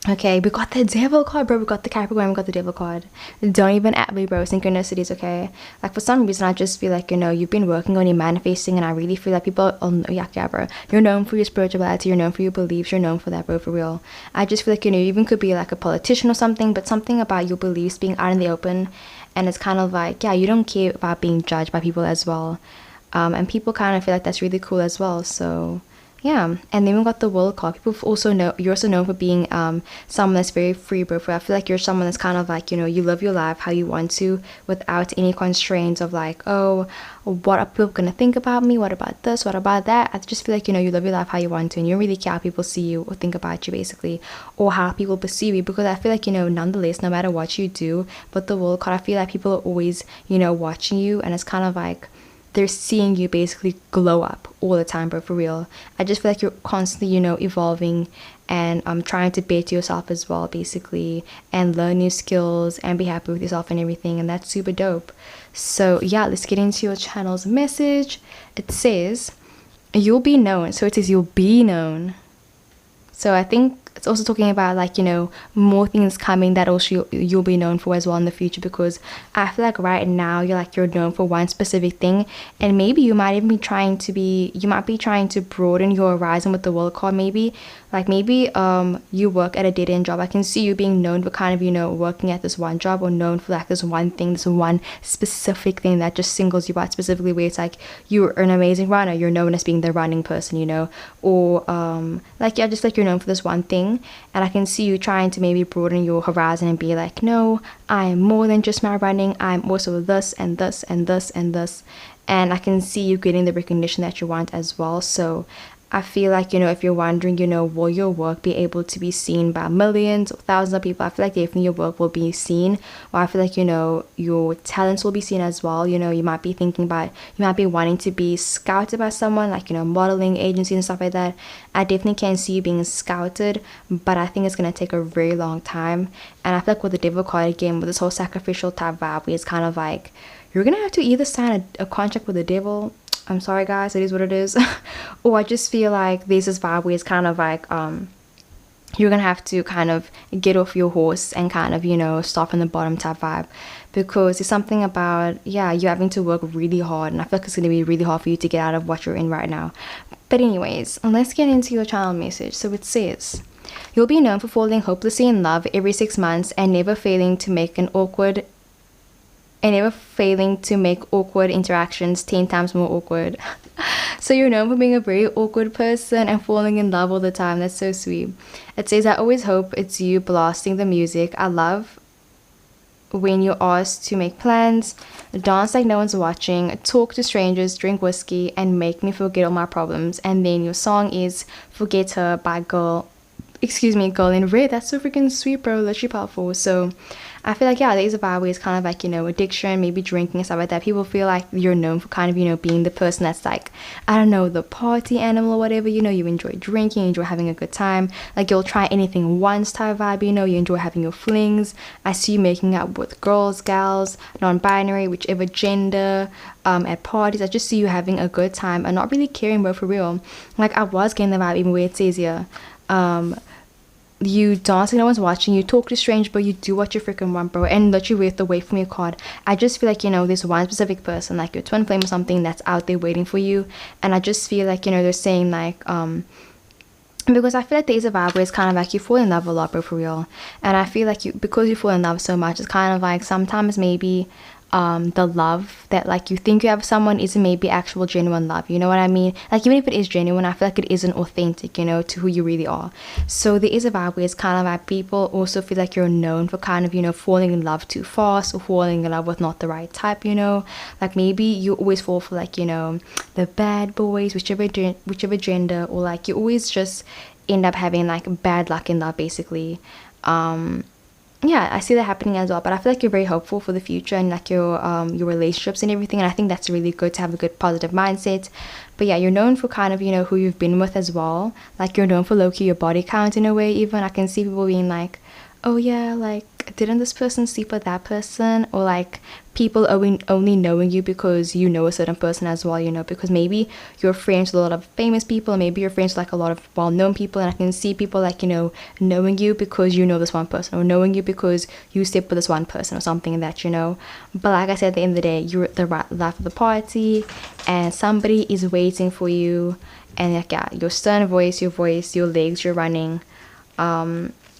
Okay, we got the Devil card, bro. We got the Capricorn, we got the Devil card. Don't even at me, bro. Synchronicities, okay? Like, for some reason, I just feel like, you've been working on your manifesting, and I really feel like people, yeah, bro. You're known for your spirituality, you're known for your beliefs, you're known for that, bro, for real. I just feel like, you even could be like a politician or something, but something about your beliefs being out in the open, and it's kind of like, yeah, you don't care about being judged by people as well. And people kind of feel like that's really cool as well, so... yeah, and then we got the World card. People also know you're also known for being someone that's very free, bro. I feel like you're someone that's kind of like, you live your life how you want to, without any constraints of like, oh, what are people gonna think about me? What about this? What about that? I just feel like, you live your life how you want to, and you don't really care how people see you or think about you, basically, or how people perceive you. Because I feel like, nonetheless, no matter what you do, but the World card, I feel like people are always, watching you, and it's kind of like they're seeing you basically glow up all the time, bro, for real. I just feel like you're constantly, evolving and trying to better yourself as well, basically, and learn new skills and be happy with yourself and everything, and that's super dope. So yeah, let's get into your channel's message. It says, you'll be known. So it says you'll be known. So I think it's also talking about like, you know, more things coming that also you'll be known for as well in the future, because I feel like right now you're known for one specific thing, and maybe you might even be trying to broaden your horizon with the world card. Maybe you work at a dead end job. I can see you being known for kind of, you know, working at this one job, or known for like this one thing, this one specific thing that just singles you out specifically, where it's like you're an amazing runner, you're known as being the running person, you know, or just like you're known for this one thing. And I can see you trying to maybe broaden your horizon and be like, no, I'm more than just my running, I'm also this and this and this and this. And I can see you getting the recognition that you want as well. So I feel like, you know, if you're wondering, you know, will your work be able to be seen by millions or thousands of people, I feel like definitely your work will be seen. Or I feel like, you know, your talents will be seen as well. You know, you might be wanting to be scouted by someone, like, you know, modeling agencies and stuff like that. I definitely can see you being scouted, but I think it's going to take a very long time. And I feel like with the devil card again, with this whole sacrificial type vibe, it's kind of like you're going to have to either sign a contract with the devil. I'm sorry guys, it is what it is. Or I just feel like there's this vibe where it's kind of like you're gonna have to kind of get off your horse and kind of, you know, start from the bottom type vibe, because it's something about, yeah, you're having to work really hard, and I feel like it's gonna be really hard for you to get out of what you're in right now. But anyways, let's get into your channel message. So it says, you'll be known for falling hopelessly in love every 6 months and never failing to make awkward interactions 10 times more awkward. So you're known for being a very awkward person and falling in love all the time. That's so sweet. It says, I always hope it's you blasting the music. I love when you're asked to make plans, dance like no one's watching, talk to strangers, drink whiskey, and make me forget all my problems. And then your song is Forget Her by Girl in Red. That's so freaking sweet, bro. Literally powerful. So I feel like, yeah, there's a vibe where it's kind of like, you know, addiction, maybe drinking and stuff like that. People feel like you're known for kind of, you know, being the person that's like, I don't know, the party animal or whatever. You know, you enjoy drinking, you enjoy having a good time. Like, you'll try anything once type vibe, you know, you enjoy having your flings. I see you making out with girls, gals, non-binary, whichever gender, at parties. I just see you having a good time and not really caring, bro, for real. Like, I was getting the vibe even where it says here, you dance like no one's watching, you talk to strange, but you do what you freaking want, bro. And literally with the wait for me card, I just feel like, you know, there's one specific person, like your twin flame or something, that's out there waiting for you. And I just feel like, you know, they're saying like because I feel like there's a vibe where it's kind of like you fall in love a lot, bro, for real. And I feel like because you fall in love so much, it's kind of like sometimes maybe the love that like you think you have someone isn't maybe actual genuine love, you know what I mean? Like, even if it is genuine, I feel like it isn't authentic, you know, to who you really are. So there is a vibe where it's kind of like people also feel like you're known for kind of, you know, falling in love too fast, or falling in love with not the right type, you know. Like, maybe you always fall for, like, you know, the bad boys, whichever gender, or like you always just end up having like bad luck in love, basically. Yeah, I see that happening as well. But I feel like you're very hopeful for the future and like your relationships and everything. And I think that's really good to have a good positive mindset. But yeah, you're known for kind of, you know, who you've been with as well. Like, you're known for low-key your body count in a way. Even I can see people being like, oh yeah, like, didn't this person sleep with that person? Or like people only knowing you because you know a certain person as well, you know, because maybe you're friends with a lot of famous people, and maybe you're friends with like a lot of well-known people, and I can see people like, you know, knowing you because you know this one person, or knowing you because you slept with this one person or something like that, you know. But like I said, at the end of the day, you're the life of the party, and somebody is waiting for you. And like, yeah, your stern voice, your legs, you're running.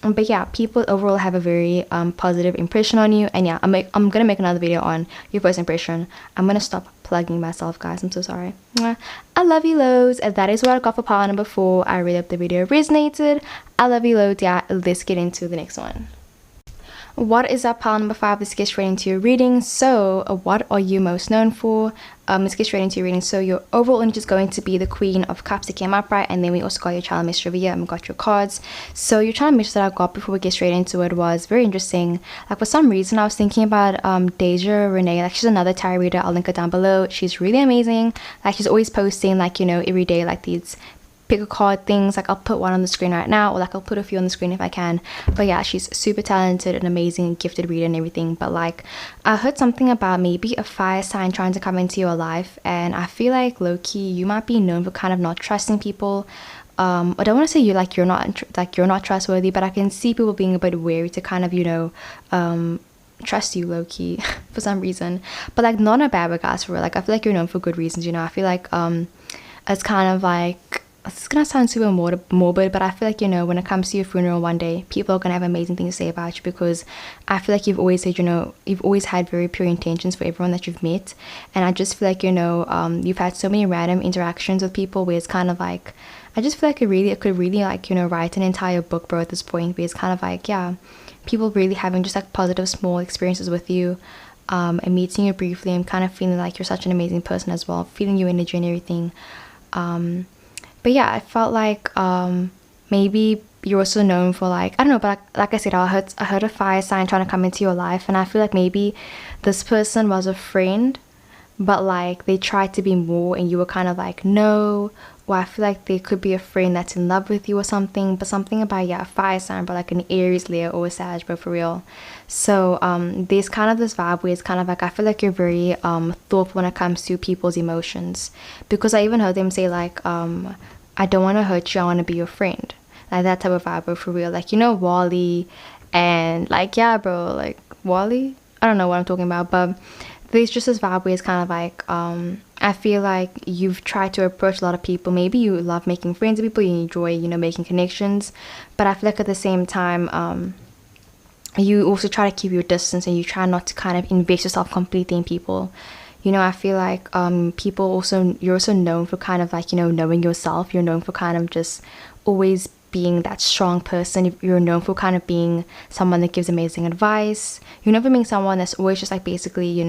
But yeah, people overall have a very positive impression on you. And yeah, I'm gonna make another video on your first impression. I'm gonna stop plugging myself, guys. I'm so sorry. Mwah. I love you loads. That is what I got for pile number 4. I really hope the video resonated. I love you loads. Yeah, let's get into the next one. What is up, pile number 5? Let's get straight into your reading. So what are you most known for? Let's get straight into your reading. So your overall energy is going to be the Queen of Cups that came up, right? And then we also got your child message over here, and we got your cards. So your child message that I got before we get straight into it was very interesting. Like, for some reason I was thinking about Deja Renee. Like, she's another tarot reader. I'll link her down below. She's really amazing. Like, she's always posting, like, you know, every day, like these pick a card things. Like, I'll put one on the screen right now, or like I'll put a few on the screen if I can. But yeah, she's super talented and amazing, gifted reader and everything. But like, I heard something about maybe a fire sign trying to come into your life, and I feel like low-key you might be known for kind of not trusting people, I don't want to say you're not trustworthy, but I can see people being a bit wary to kind of, trust you low key for some reason. But like not in a bad way, guys, for real. Like I feel like you're known for good reasons, I feel like it's kind of like, it's gonna sound super morbid, but I feel like, when it comes to your funeral one day, people are gonna have amazing things to say about you, because I feel like you've always said, you've always had very pure intentions for everyone that you've met. And I just feel like, you've had so many random interactions with people where it's kind of like, I just feel like it could really like, write an entire book, bro, at this point, where it's kind of like, yeah, people really having just like positive small experiences with you, and meeting you briefly and kind of feeling like you're such an amazing person as well, feeling your energy and everything. But yeah, I felt like maybe you're also known for like, I don't know, but like I said, I heard a fire sign trying to come into your life, and I feel like maybe this person was a friend, but like they tried to be more and you were kind of like no. Or I feel like there could be a friend that's in love with you or something, but something about, yeah, a fire sign, but like an Aries, Leo, or a Sag, but for real. So there's kind of this vibe where it's kind of like, I feel like you're very thoughtful when it comes to people's emotions, because I even heard them say like, I don't want to hurt you, I want to be your friend, like that type of vibe, bro, for real. Like, Wally, and like, yeah, bro, like Wally, I don't know what I'm talking about, but there's just this vibe where it's kind of like, I feel like you've tried to approach a lot of people. Maybe you love making friends with people, you enjoy, making connections, but I feel like at the same time, you also try to keep your distance, and you try not to kind of invest yourself completely in people. I feel like people also, you're also known for kind of like, knowing yourself. You're known for kind of just always being that strong person. You're known for kind of being someone that gives amazing advice. You're known for being someone that's always just like basically,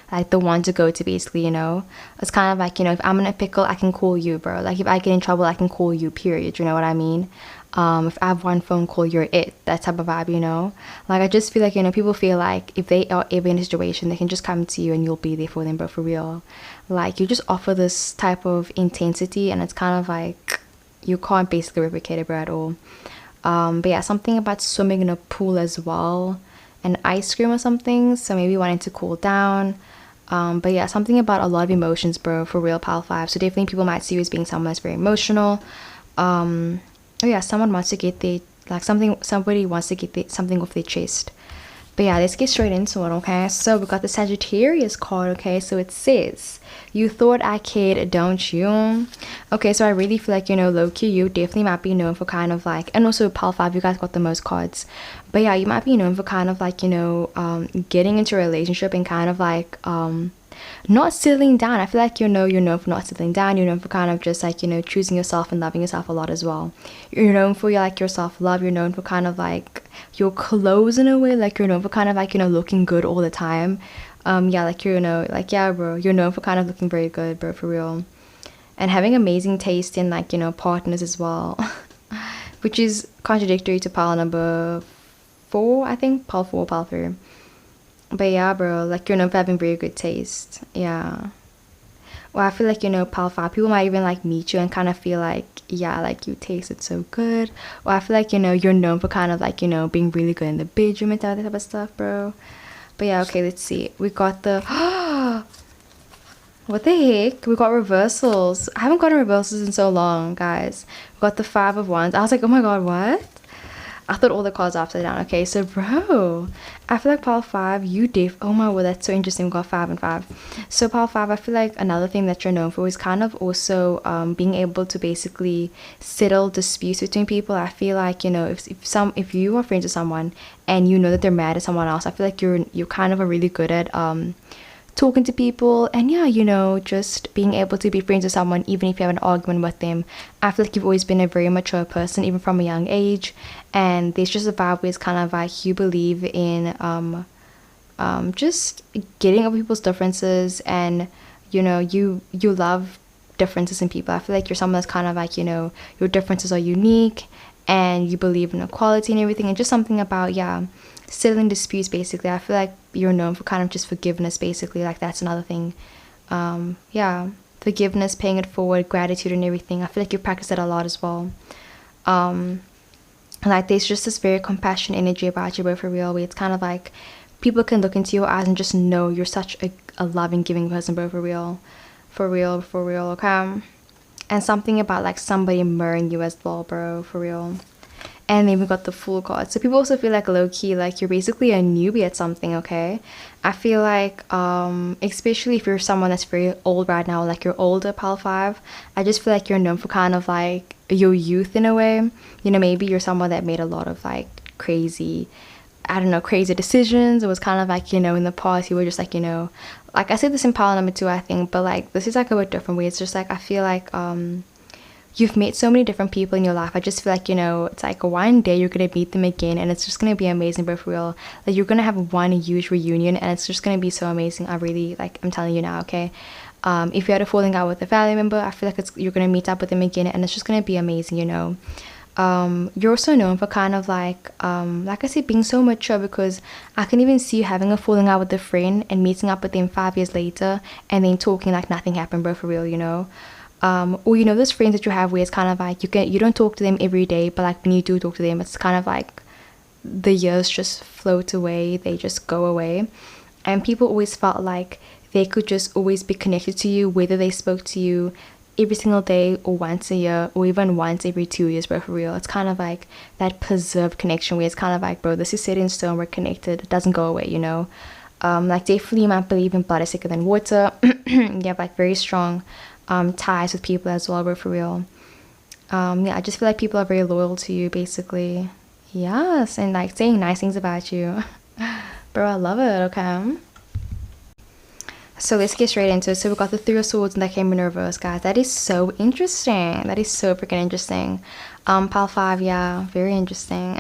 like the one to go to, basically. It's kind of like, if I'm in a pickle, I can call you, bro. Like if I get in trouble, I can call you, period. You know what I mean? If I have one phone call, you're it. That type of vibe. Like I just feel like, people feel like if they are ever in a situation, they can just come to you and you'll be there for them, but for real, like you just offer this type of intensity, and it's kind of like you can't basically replicate it, bro, at all. But yeah, something about swimming in a pool as well, and ice cream or something, so maybe wanting to cool down. But yeah, something about a lot of emotions, bro, for real, pile 5. So definitely people might see you as being someone that's very emotional. Oh yeah, someone wants to get their, like somebody wants to get something off their chest. But yeah, let's get straight into it, okay? So we got the Sagittarius card, okay? So it says, you thought I cared, don't you? Okay, so I really feel like, low-key, you definitely might be known for kind of like, and also pile 5, you guys got the most cards. But yeah, you might be known for kind of like, getting into a relationship and kind of like, not settling down. I feel like you're known for not settling down. You're known for kind of just like, choosing yourself and loving yourself a lot as well. You're known for your self-love. You're known for kind of like your clothes in a way. Like you're known for kind of like, looking good all the time. Yeah, like like, yeah, bro, you're known for kind of looking very good, bro, for real. And having amazing taste in like, partners as well. Which is contradictory to pile number 4, I think. Pile 4, pile 3. But yeah, bro, like you're known for having very good taste. Yeah. Well, I feel like, pile 5, people might even like meet you and kind of feel like, yeah, like you tasted so good. Or I feel like, you're known for kind of like, being really good in the bedroom and that type of stuff, bro. But yeah, okay, let's see. We got the what the heck? We got reversals. I haven't gotten reversals in so long, guys. We got the 5 of Wands. I was like, oh my god, what? I thought all the cards are upside down. Okay, so bro, I feel like pile 5, oh my word, that's so interesting. We got 5 and 5. So pile 5, I feel like another thing that you're known for is kind of also being able to basically settle disputes between people. I feel like, if you are friends with someone and you know that they're mad at someone else, I feel like you're kind of really good at talking to people, and yeah, just being able to be friends with someone even if you have an argument with them. I feel like you've always been a very mature person, even from a young age, and there's just a vibe where it's kind of like you believe in just getting over people's differences, and you love differences in people. I feel like you're someone that's kind of like, your differences are unique, and you believe in equality and everything, and just something about, yeah, settling disputes, basically. I feel like you're known for kind of just forgiveness, basically. Like that's another thing. Yeah, forgiveness, paying it forward, gratitude and everything. I feel like you practice that a lot as well. Like there's just this very compassionate energy about you, but for real, where it's kind of like people can look into your eyes and just know you're such a loving, giving person, but for real, okay. And something about like somebody mirroring you as well, bro, for real. And then we got the Fool card. So people also feel like low-key, like you're basically a newbie at something, okay? I feel like, especially if you're someone that's very old right now, like you're older, Pal 5, I just feel like you're known for kind of like your youth in a way. You know, maybe you're someone that made a lot of like crazy, I don't know, crazy decisions. It was kind of like, you know, in the past, you were just like, you know, like I said this in Pal number 2, I think, but like this is like a bit different way. It's just like, I feel like, you've met so many different people in your life. I just feel like, you know, it's like one day you're gonna meet them again and it's just gonna be amazing, but for real, like you're gonna have one huge reunion and it's just gonna be so amazing. I really, like, I'm telling you now, okay? If you had a falling out with a family member, I feel like you're gonna meet up with them again and it's just gonna be amazing, you know? You're also known for kind of like I said, being so mature, because I can even see you having a falling out with a friend and meeting up with them 5 years later and then talking like nothing happened, bro, for real, you know? Or you know, those friends that you have where it's kind of like you don't talk to them every day, but like when you do talk to them, it's kind of like the years just float away, they just go away. And people always felt like they could just always be connected to you, whether they spoke to you every single day or once a year or even once every 2 years, bro, for real. It's kind of like that preserved connection where it's kind of like, bro, this is set in stone, we're connected, it doesn't go away, you know? Like definitely you might believe in blood is thicker than water. You have like very strong ties with people as well, bro, for real. Yeah, I just feel like people are very loyal to you, basically. Yes, and like saying nice things about you. Bro, I love it. Okay, so let's get straight into it. So we got the 3 of Swords and that came in reverse, guys. That is so interesting. That is so freaking interesting. Pile 5, yeah, very interesting.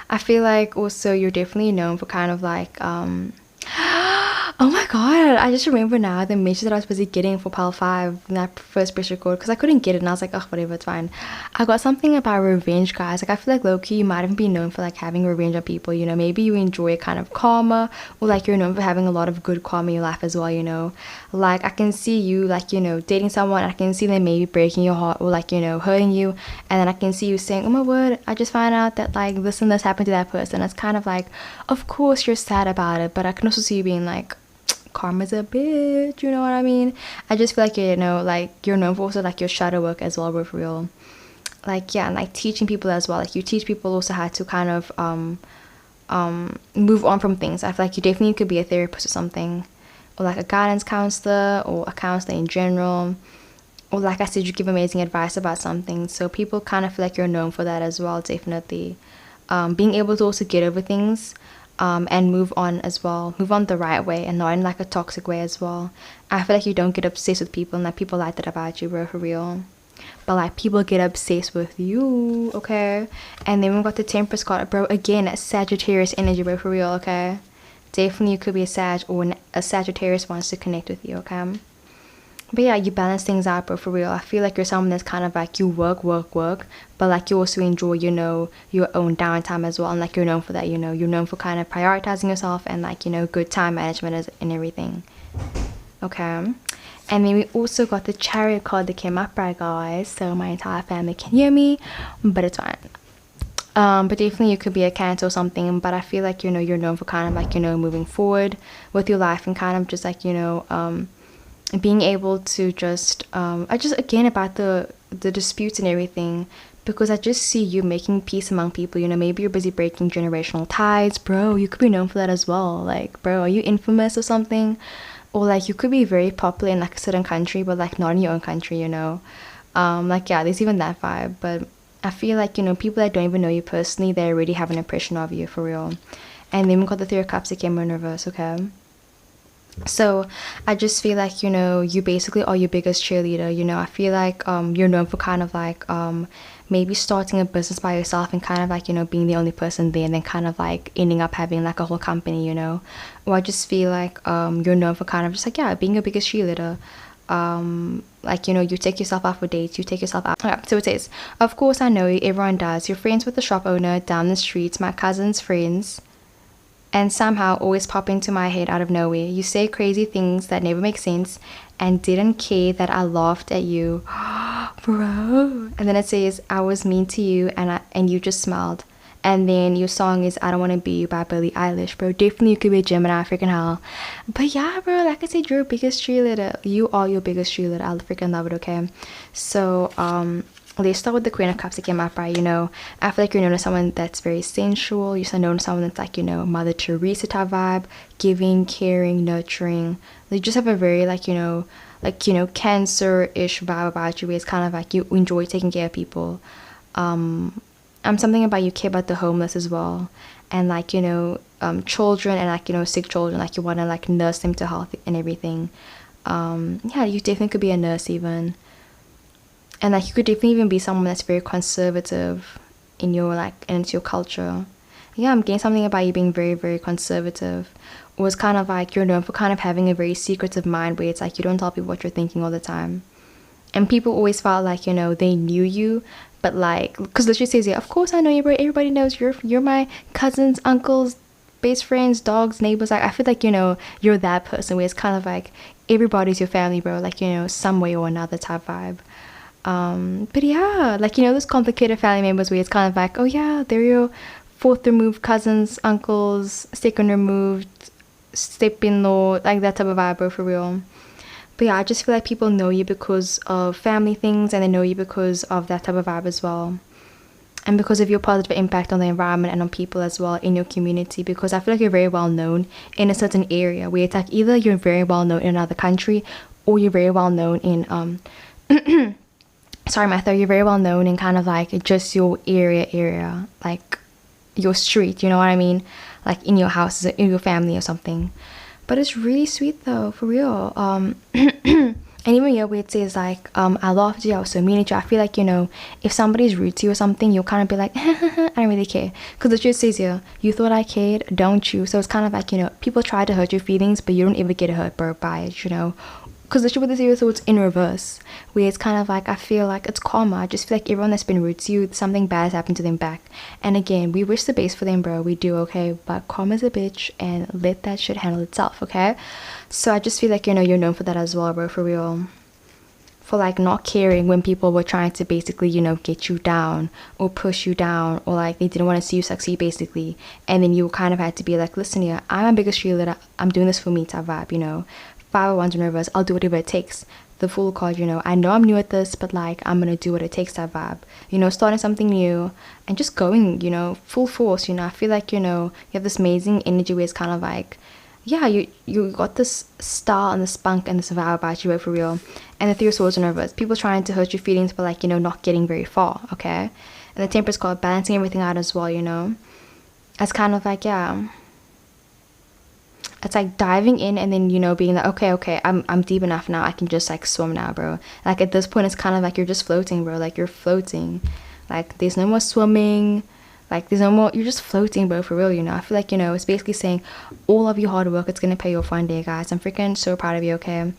I feel like also you're definitely known for kind of like oh my god, I just remember now the message that I was busy getting for Pile 5 in that first pressure code, because I couldn't get it and I was like, oh, whatever, it's fine. I got something about revenge, guys. Like I feel like low-key you might even be known for like having revenge on people, you know. Maybe you enjoy kind of karma, or like you're known for having a lot of good karma in your life as well, you know. Like I can see you like, you know, dating someone, I can see them maybe breaking your heart or like, you know, hurting you, and then I can see you saying, oh my word, I just found out that like this and this happened to that person. It's kind of like, of course you're sad about it, but I can also see you being like, karma's a bitch, you know what I mean? I just feel like, you know, like you're known for also like your shadow work as well, with real, like, yeah, and like teaching people as well. Like you teach people also how to kind of move on from things. I feel like you definitely could be a therapist or something, or like a guidance counselor or a counselor in general, or like I said, you give amazing advice about something. So people kind of feel like you're known for that as well, definitely. Being able to also get over things, and move on as well, move on the right way and not in like a toxic way as well. I feel like you don't get obsessed with people, and like people like that about you, bro, for real. But like people get obsessed with you, okay? And then we got the Temperance card, bro. Again, Sagittarius energy, bro, for real, okay? Definitely you could be a Sag, or a Sagittarius wants to connect with you, okay? But yeah, you balance things out, bro, for real. I feel like you're someone that's kind of like you work, but like you also enjoy, you know, your own downtime as well. And like you're known for that, you know, you're known for kind of prioritizing yourself and like, you know, good time management and everything. Okay. And then we also got the Chariot card that came up, right, guys? So my entire family can hear me, but it's fine. But definitely you could be a Cancer or something, but I feel like, you know, you're known for kind of like, you know, moving forward with your life and kind of just like, you know, being able to just I just, again, about the disputes and everything, because I just see you making peace among people, you know. Maybe you're busy breaking generational ties, bro. You could be known for that as well. Like, bro, are you infamous or something? Or like you could be very popular in like a certain country but like not in your own country, you know. Like, yeah, there's even that vibe. But I feel like, you know, people that don't even know you personally, they already have an impression of you, for real. And then we got the 3 of Cups that came in reverse, okay? So I just feel like, you know, you basically are your biggest cheerleader, you know. I feel like you're known for kind of like maybe starting a business by yourself and kind of like, you know, being the only person there, and then kind of like ending up having like a whole company, you know. Or I just feel like you're known for kind of just like, yeah, being your biggest cheerleader. Like, you know, you take yourself out for dates, you take yourself out. Okay, so it says, of course I know everyone does. You're friends with the shop owner down the street, my cousin's friends, and somehow always pop into my head out of nowhere. You say crazy things that never make sense and didn't care that I laughed at you. Bro. And then it says, I was mean to you and you just smiled. And then your song is I Don't Want to Be You by Billie Eilish, bro. Definitely you could be a Gemini, freaking hell. But yeah, bro, like I said, you're your biggest cheerleader. You are your biggest cheerleader. I freaking love it, okay? So, let's start with the Queen of Cups that came up, right? You know, I feel like you're known as someone that's very sensual. You're known as someone that's like, you know, Mother Teresa type vibe, giving, caring, nurturing. You just have a very like, you know, Cancer-ish vibe about you, where it's kind of like you enjoy taking care of people. Something about you care about the homeless as well, and like, you know, children, and like, you know, sick children, like you want to like nurse them to health and everything. Yeah, you definitely could be a nurse even, and like you could definitely even be someone that's very conservative in your like, and it's your culture. Yeah, I'm getting something about you being very, very conservative. It was kind of like you're known for kind of having a very secretive mind, where it's like you don't tell people what you're thinking all the time. And people always felt like, you know, they knew you, but like, because literally says, yeah, of course I know you, bro. Everybody knows you're my cousins, uncles, best friends, dogs, neighbors. Like, I feel like, you know, you're that person where it's kind of like everybody's your family, bro. Like, you know, some way or another type vibe. But yeah, like, you know, those complicated family members where it's kind of like, oh yeah, they're your fourth removed cousins, uncles, second removed, step-in-law, like that type of vibe, bro, for real. But yeah, I just feel like people know you because of family things, and they know you because of that type of vibe as well, and because of your positive impact on the environment and on people as well in your community. Because I feel like you're very well known in a certain area, where it's like either you're very well known in another country, or you're very well known in sorry my throat, you're very well known in kind of like just your area, like your street, you know what I mean, like in your house, in your family or something. But it's really sweet though, for real. And even your way it says like, I loved you, I was so mean at you. I feel like, you know, if somebody's rude to you or something, you'll kind of be like, I don't really care. Because the truth says here, you thought I cared, don't you? So it's kind of like, you know, people try to hurt your feelings, but you don't ever get hurt by it, you know. Because the truth with this video, so it's in reverse, where it's kind of like, I feel like it's karma. I just feel like everyone that's been rude to you, something bad has happened to them back. And again, we wish the best for them, bro, we do, okay? But karma's a bitch, and let that shit handle itself, okay? So I just feel like, you know, you're known for that as well, bro, for real. For like not caring when people were trying to basically, you know, get you down or push you down, or like they didn't want to see you succeed basically. And then you kind of had to be like, listen here, I'm my biggest cheerleader, I'm doing this for me type vibe, you know. 501s in reverse, I'll do whatever it takes. The Fool card, you know, I know I'm new at this, but like I'm gonna do what it takes type vibe, you know, starting something new and just going, you know, full force. You know, I feel like, you know, you have this amazing energy where it's kind of like, yeah, you got this style and this spunk and this vibe about you, for real. And the Three of Swords in reverse, people trying to hurt your feelings, but like, you know, not getting very far, okay. And the Temperance card, balancing everything out as well, you know. It's kind of like, yeah, it's like diving in and then, you know, being like, okay, I'm deep enough now, I can just like swim now, bro. Like at this point it's kind of like you're just floating, bro. Like you're floating, like there's no more swimming, like there's no more, you're just floating, bro, for real. You know, I feel like, you know, it's basically saying all of your hard work, it's gonna pay off one day, guys. I'm freaking so proud of you, okay?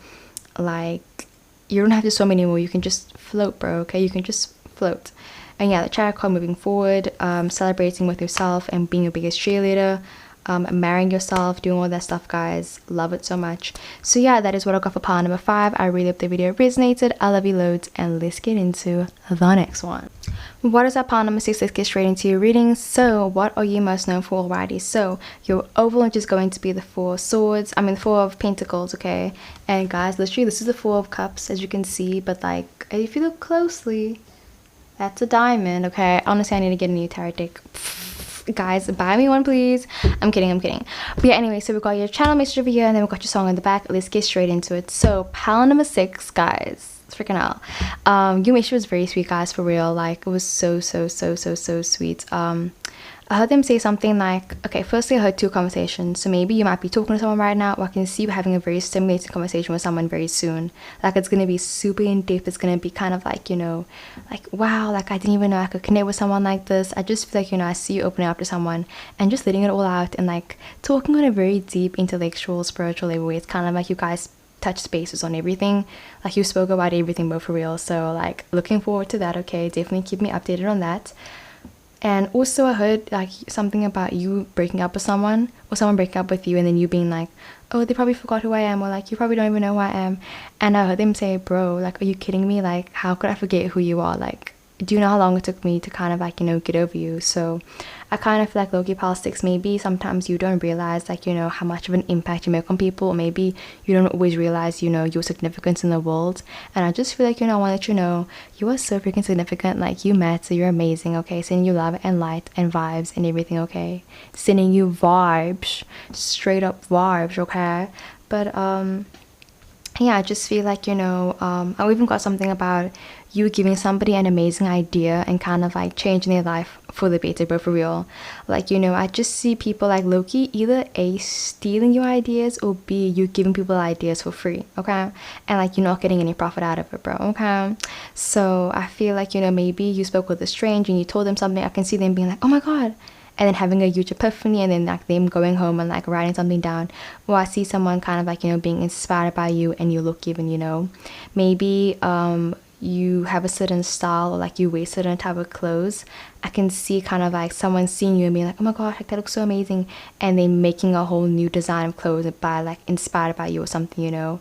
Like you don't have to swim anymore, you can just float, bro, okay? You can just float. And yeah, the Chariot card, moving forward, celebrating with yourself and being your biggest cheerleader, marrying yourself, doing all that stuff, guys. Love it so much. So yeah, that is what I got for pile number 5. I really hope the video resonated. I love you loads, and let's get into the next one. What is that pile number 6? Let's get straight into your reading. So what are you most known for? Alrighty, so your overall is going to be the Four of Pentacles, okay? And guys, literally this is the Four of Cups, as you can see, but like if you look closely, that's a diamond, okay? Honestly, I need to get a new tarot deck. Guys, buy me one, please. I'm kidding. But yeah, anyway, so we got your channel message over here, and then we got your song in the back. Let's get straight into it. So pile number 6, guys, it's freaking out. Your message was very sweet, guys, for real. Like it was so sweet. I heard them say something like, okay, firstly I heard 2 conversations. So maybe you might be talking to someone right now, or I can see you having a very stimulating conversation with someone very soon. Like it's going to be super in depth. It's going to be kind of like, you know, like, wow, like I didn't even know I could connect with someone like this. I just feel like, you know, I see you opening up to someone and just letting it all out and like talking on a very deep intellectual, spiritual level. It's kind of like you guys touch spaces on everything. Like you spoke about everything, but for real. So like looking forward to that, okay? Definitely keep me updated on that. And also I heard like something about you breaking up with someone, or someone breaking up with you, and then you being like, oh, they probably forgot who I am, or like you probably don't even know who I am. And I heard them say, bro, like, are you kidding me? Like how could I forget who you are? Like do you know how long it took me to kind of like, you know, get over you? So I kind of feel like low-key politics, maybe sometimes you don't realize like, you know, how much of an impact you make on people, or maybe you don't always realize, you know, your significance in the world. And I just feel like, you know, I want to let you know you are so freaking significant. Like, you matter, you're amazing, okay? Sending you love and light and vibes and everything, okay? Sending you vibes, straight up vibes, okay? But yeah, I just feel like, you know, I even got something about you giving somebody an amazing idea and kind of like changing their life for the better, but for real. Like, you know, I just see people like Loki either A, stealing your ideas, or B, you giving people ideas for free, okay? And like, you're not getting any profit out of it, bro, okay? So I feel like, you know, maybe you spoke with a stranger and you told them something. I can see them being like, oh my god, and then having a huge epiphany, and then like them going home and like writing something down. Or I see someone kind of like, you know, being inspired by you, and you look even, you know, maybe you have a certain style, or like you wear certain type of clothes. I can see kind of like someone seeing you and being like, oh my god, like that looks so amazing, and then making a whole new design of clothes by like inspired by you or something, you know.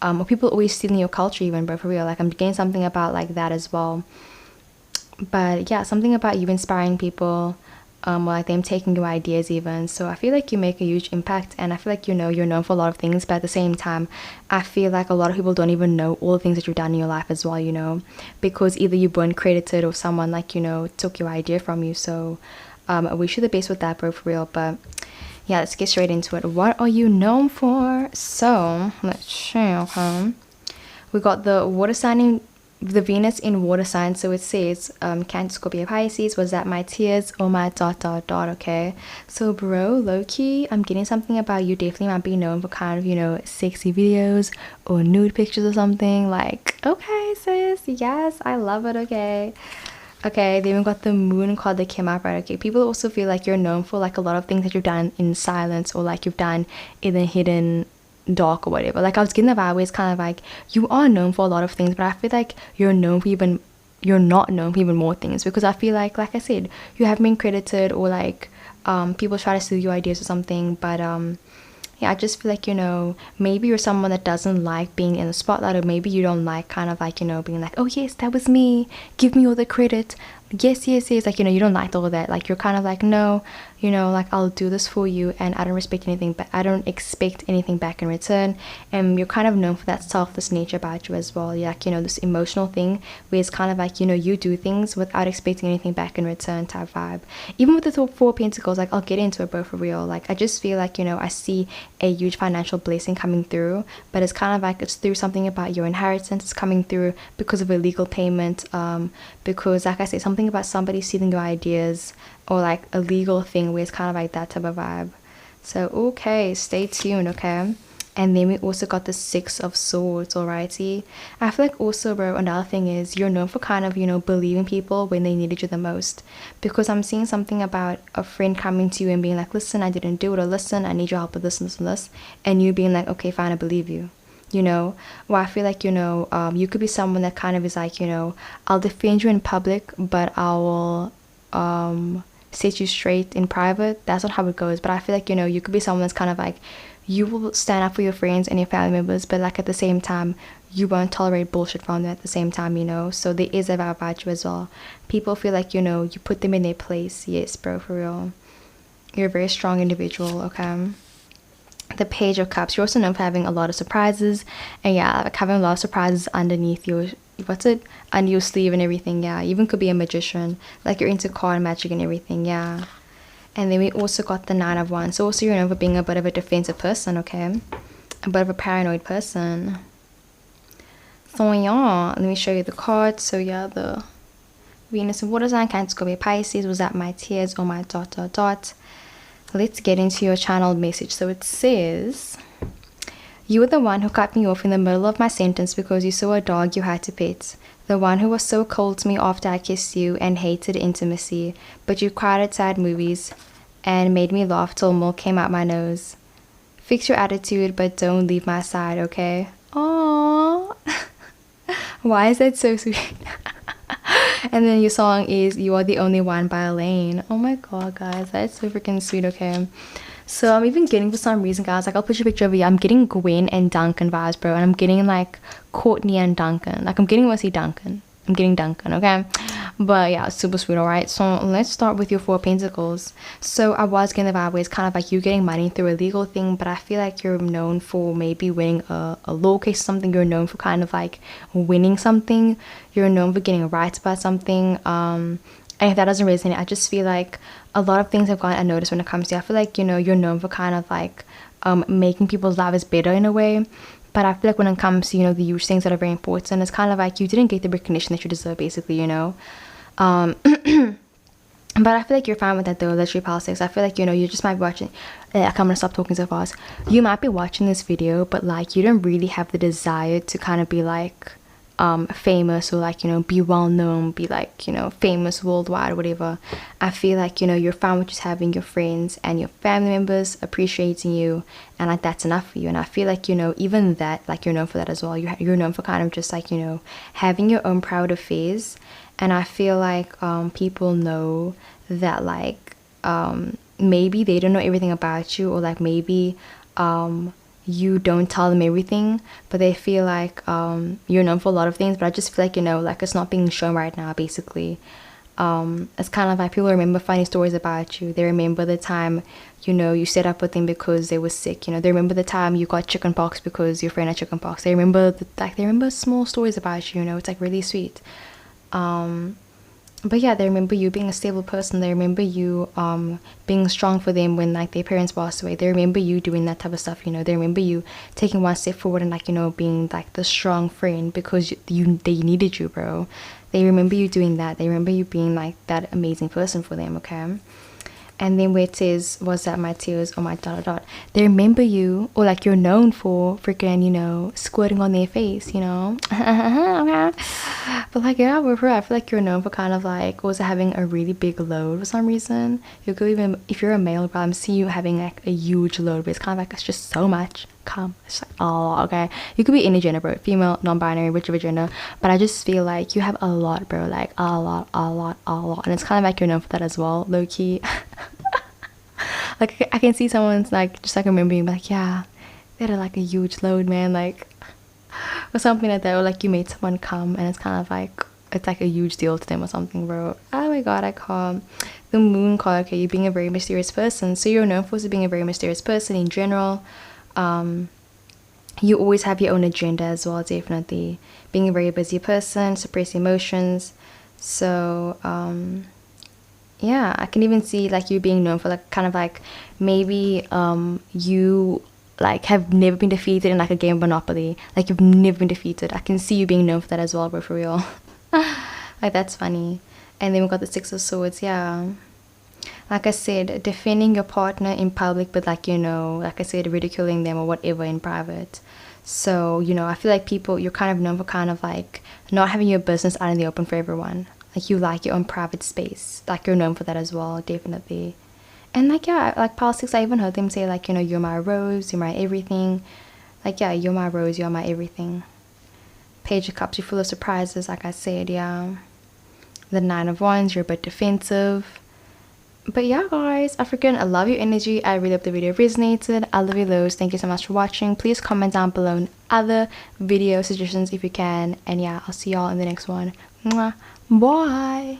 Or people always stealing your culture even, bro, for real. Like, I'm getting something about like that as well. But yeah, something about you inspiring people, or like them taking your ideas even. So I feel like you make a huge impact, and I feel like, you know, you're known for a lot of things, but at the same time I feel like a lot of people don't even know all the things that you've done in your life as well, you know, because either you weren't credited or someone like, you know, took your idea from you. So I wish you the best with that, bro, for real. But yeah, let's get straight into it. What are you known for? So let's see, okay. We got the water sign, the Venus in water sign. So it says Cancer, Scorpio, Pisces. Was that my tears or my dot dot dot? Okay, so bro, low-key, I'm getting something about you definitely might be known for kind of, you know, sexy videos or nude pictures or something. Like, okay sis, yes, I love it. Okay, then we got the moon card that came up, right? Okay, people also feel like you're known for like a lot of things that you've done in silence, or like you've done in the hidden dark or whatever. Like, I was getting the vibe where it's kind of like you are known for a lot of things, but I feel like you're not known for even more things, because I feel like I said, you haven't been credited, or like people try to steal your ideas or something. But yeah, I just feel like, you know, maybe you're someone that doesn't like being in the spotlight, or maybe you don't like kind of like, you know, being like, oh yes, that was me, give me all the credit, yes, like, you know, you don't like all of that. Like, you're kind of like, no, you know, like, I'll do this for you, and I don't expect anything, but I don't expect anything back in return. And you're kind of known for that selfless nature about you as well. Yeah, like, you know, this emotional thing where it's kind of like, you know, you do things without expecting anything back in return type vibe. Even with the Four of Pentacles, like, I'll get into it, bro, for real. Like, I just feel like, you know, I see a huge financial blessing coming through, but it's kind of like it's through something about your inheritance. It's coming through because of a legal payment, because like I said, something about somebody stealing your ideas, or like a legal thing where it's kind of like that type of vibe. So okay, stay tuned, okay. And then we also got the Six of Swords, alrighty. I feel like also, bro, another thing is you're known for kind of, you know, believing people when they needed you the most, because I'm seeing something about a friend coming to you and being like, listen, I didn't do it, or listen, I need your help with this and this and this, and you being like, okay fine, I believe you, you know. Well, I feel like, you know, you could be someone that kind of is like, you know, I'll defend you in public, but I will set you straight in private. That's not how it goes. But I feel like, you know, you could be someone that's kind of like, you will stand up for your friends and your family members, but like at the same time you won't tolerate bullshit from them at the same time, you know. So there is a vibe about you as well. People feel like, you know, you put them in their place. Yes, bro, for real. You're a very strong individual, okay. The Page of Cups, you're also known for having a lot of surprises, and yeah, like having a lot of surprises underneath your, under your sleeve and everything. Yeah, you even could be a magician, like you're into card magic and everything. Yeah. And then we also got the Nine of Wands. So also you're known for being a bit of a defensive person, okay, a bit of a paranoid person. So yeah, let me show you the cards. So yeah, the Venus in water sign, Cancer, Scorpio, Pisces. Was that my tears or my dot dot dot? Let's get into your channeled message. So it says, you were the one who cut me off in the middle of my sentence because you saw a dog you had to pet. The one who was so cold to me after I kissed you and hated intimacy. But you cried at sad movies and made me laugh till milk came out my nose. Fix your attitude, but don't leave my side, okay? Aww. Why is that so sweet? And then your song is You Are the Only One by Elaine. Oh my god, guys, that's so freaking sweet, okay. So I'm even getting, for some reason, guys, like I'll put your picture over here, I'm getting Gwen and Duncan vibes, bro. And I'm getting like Courtney and Duncan. Like I'm getting mostly Duncan. I'm getting Duncan, okay. But yeah, super sweet. All right, so let's start with your Four of Pentacles. So I was getting the vibe where it's kind of like you getting money through a legal thing, but I feel like you're known for maybe winning a law case or something. You're known for kind of like winning something. You're known for getting right about something. And if that doesn't resonate, I just feel like a lot of things I've gotten unnoticed when it comes to you. I feel like, you know, you're known for kind of like making people's lives better in a way. But I feel like when it comes to, you know, the huge things that are very important, it's kind of like you didn't get the recognition that you deserve, basically, you know. But I feel like you're fine with that though. Literally, politics. I feel like, you know, you just might be watching. I'm gonna stop talking so fast. You might be watching this video, but like you don't really have the desire to kind of be like famous, or like, you know, be well known, be like, you know, famous worldwide or whatever. I feel like, you know, you're fine with just having your friends and your family members appreciating you, and like that's enough for you. And I feel like, you know, even that, like you're known for that as well. You're known for kind of just like, you know, having your own private affairs. And I feel like people know that like maybe they don't know everything about you, or like maybe you don't tell them everything, but they feel like you're known for a lot of things. But I just feel like, you know, like it's not being shown right now, basically. It's kind of like people remember funny stories about you. They remember the time, you know, you set up with them because they were sick. You know, they remember the time you got chicken pox because your friend had chicken pox. They remember they remember small stories about you. You know, it's like really sweet. But yeah, they remember you being a stable person. They remember you being strong for them when like their parents passed away. They remember you doing that type of stuff, you know. They remember you taking one step forward and like, you know, being like the strong friend because they needed you, bro. They remember you doing that. They remember you being like that amazing person for them, okay? And then where it says, was that my tears or my ... they remember you, or like you're known for freaking, you know, squirting on their face, you know. Okay. But like, yeah, with her, I feel like you're known for kind of like also having a really big load for some reason. You could even, if you're a male, but I'm seeing you having like a huge load, but it's kind of like it's just so much. It's like a lot, okay? You could be any gender, bro, female, non-binary, whichever gender, but I just feel like you have a lot, bro, like a lot, and it's kind of like you're known for that as well, low-key. Like I can see someone's like just like remembering like, yeah, they had like a huge load, man, like, or something like that, or like you made someone come and it's kind of like it's like a huge deal to them or something, bro. Oh my god, I can't. The moon card, okay, you being a very mysterious person, so you're known for being a very mysterious person in general. You always have your own agenda as well, definitely. Being a very busy person, suppress emotions. So yeah, I can even see like you being known for like kind of like maybe you like have never been defeated in like a game of Monopoly. Like you've never been defeated. I can see you being known for that as well, bro, for real. Like that's funny. And then we got the Six of Swords. Yeah, like I said, defending your partner in public, but like, you know, like I said, ridiculing them or whatever in private. So, you know, I feel like people, you're kind of known for kind of like not having your business out in the open for everyone. Like you like your own private space. Like you're known for that as well, definitely. And like, yeah, like politics, I even heard them say like, you know, you're my rose, you're my everything. Like, yeah, you're my rose, you're my everything. Page of Cups, you're full of surprises, like I said, yeah. The Nine of Wands, you're a bit defensive. But yeah, guys, I love your energy. I really hope the video resonated. I love you loads. Thank you so much for watching. Please comment down below on other video suggestions if you can. And yeah, I'll see y'all in the next one. Mwah. Bye.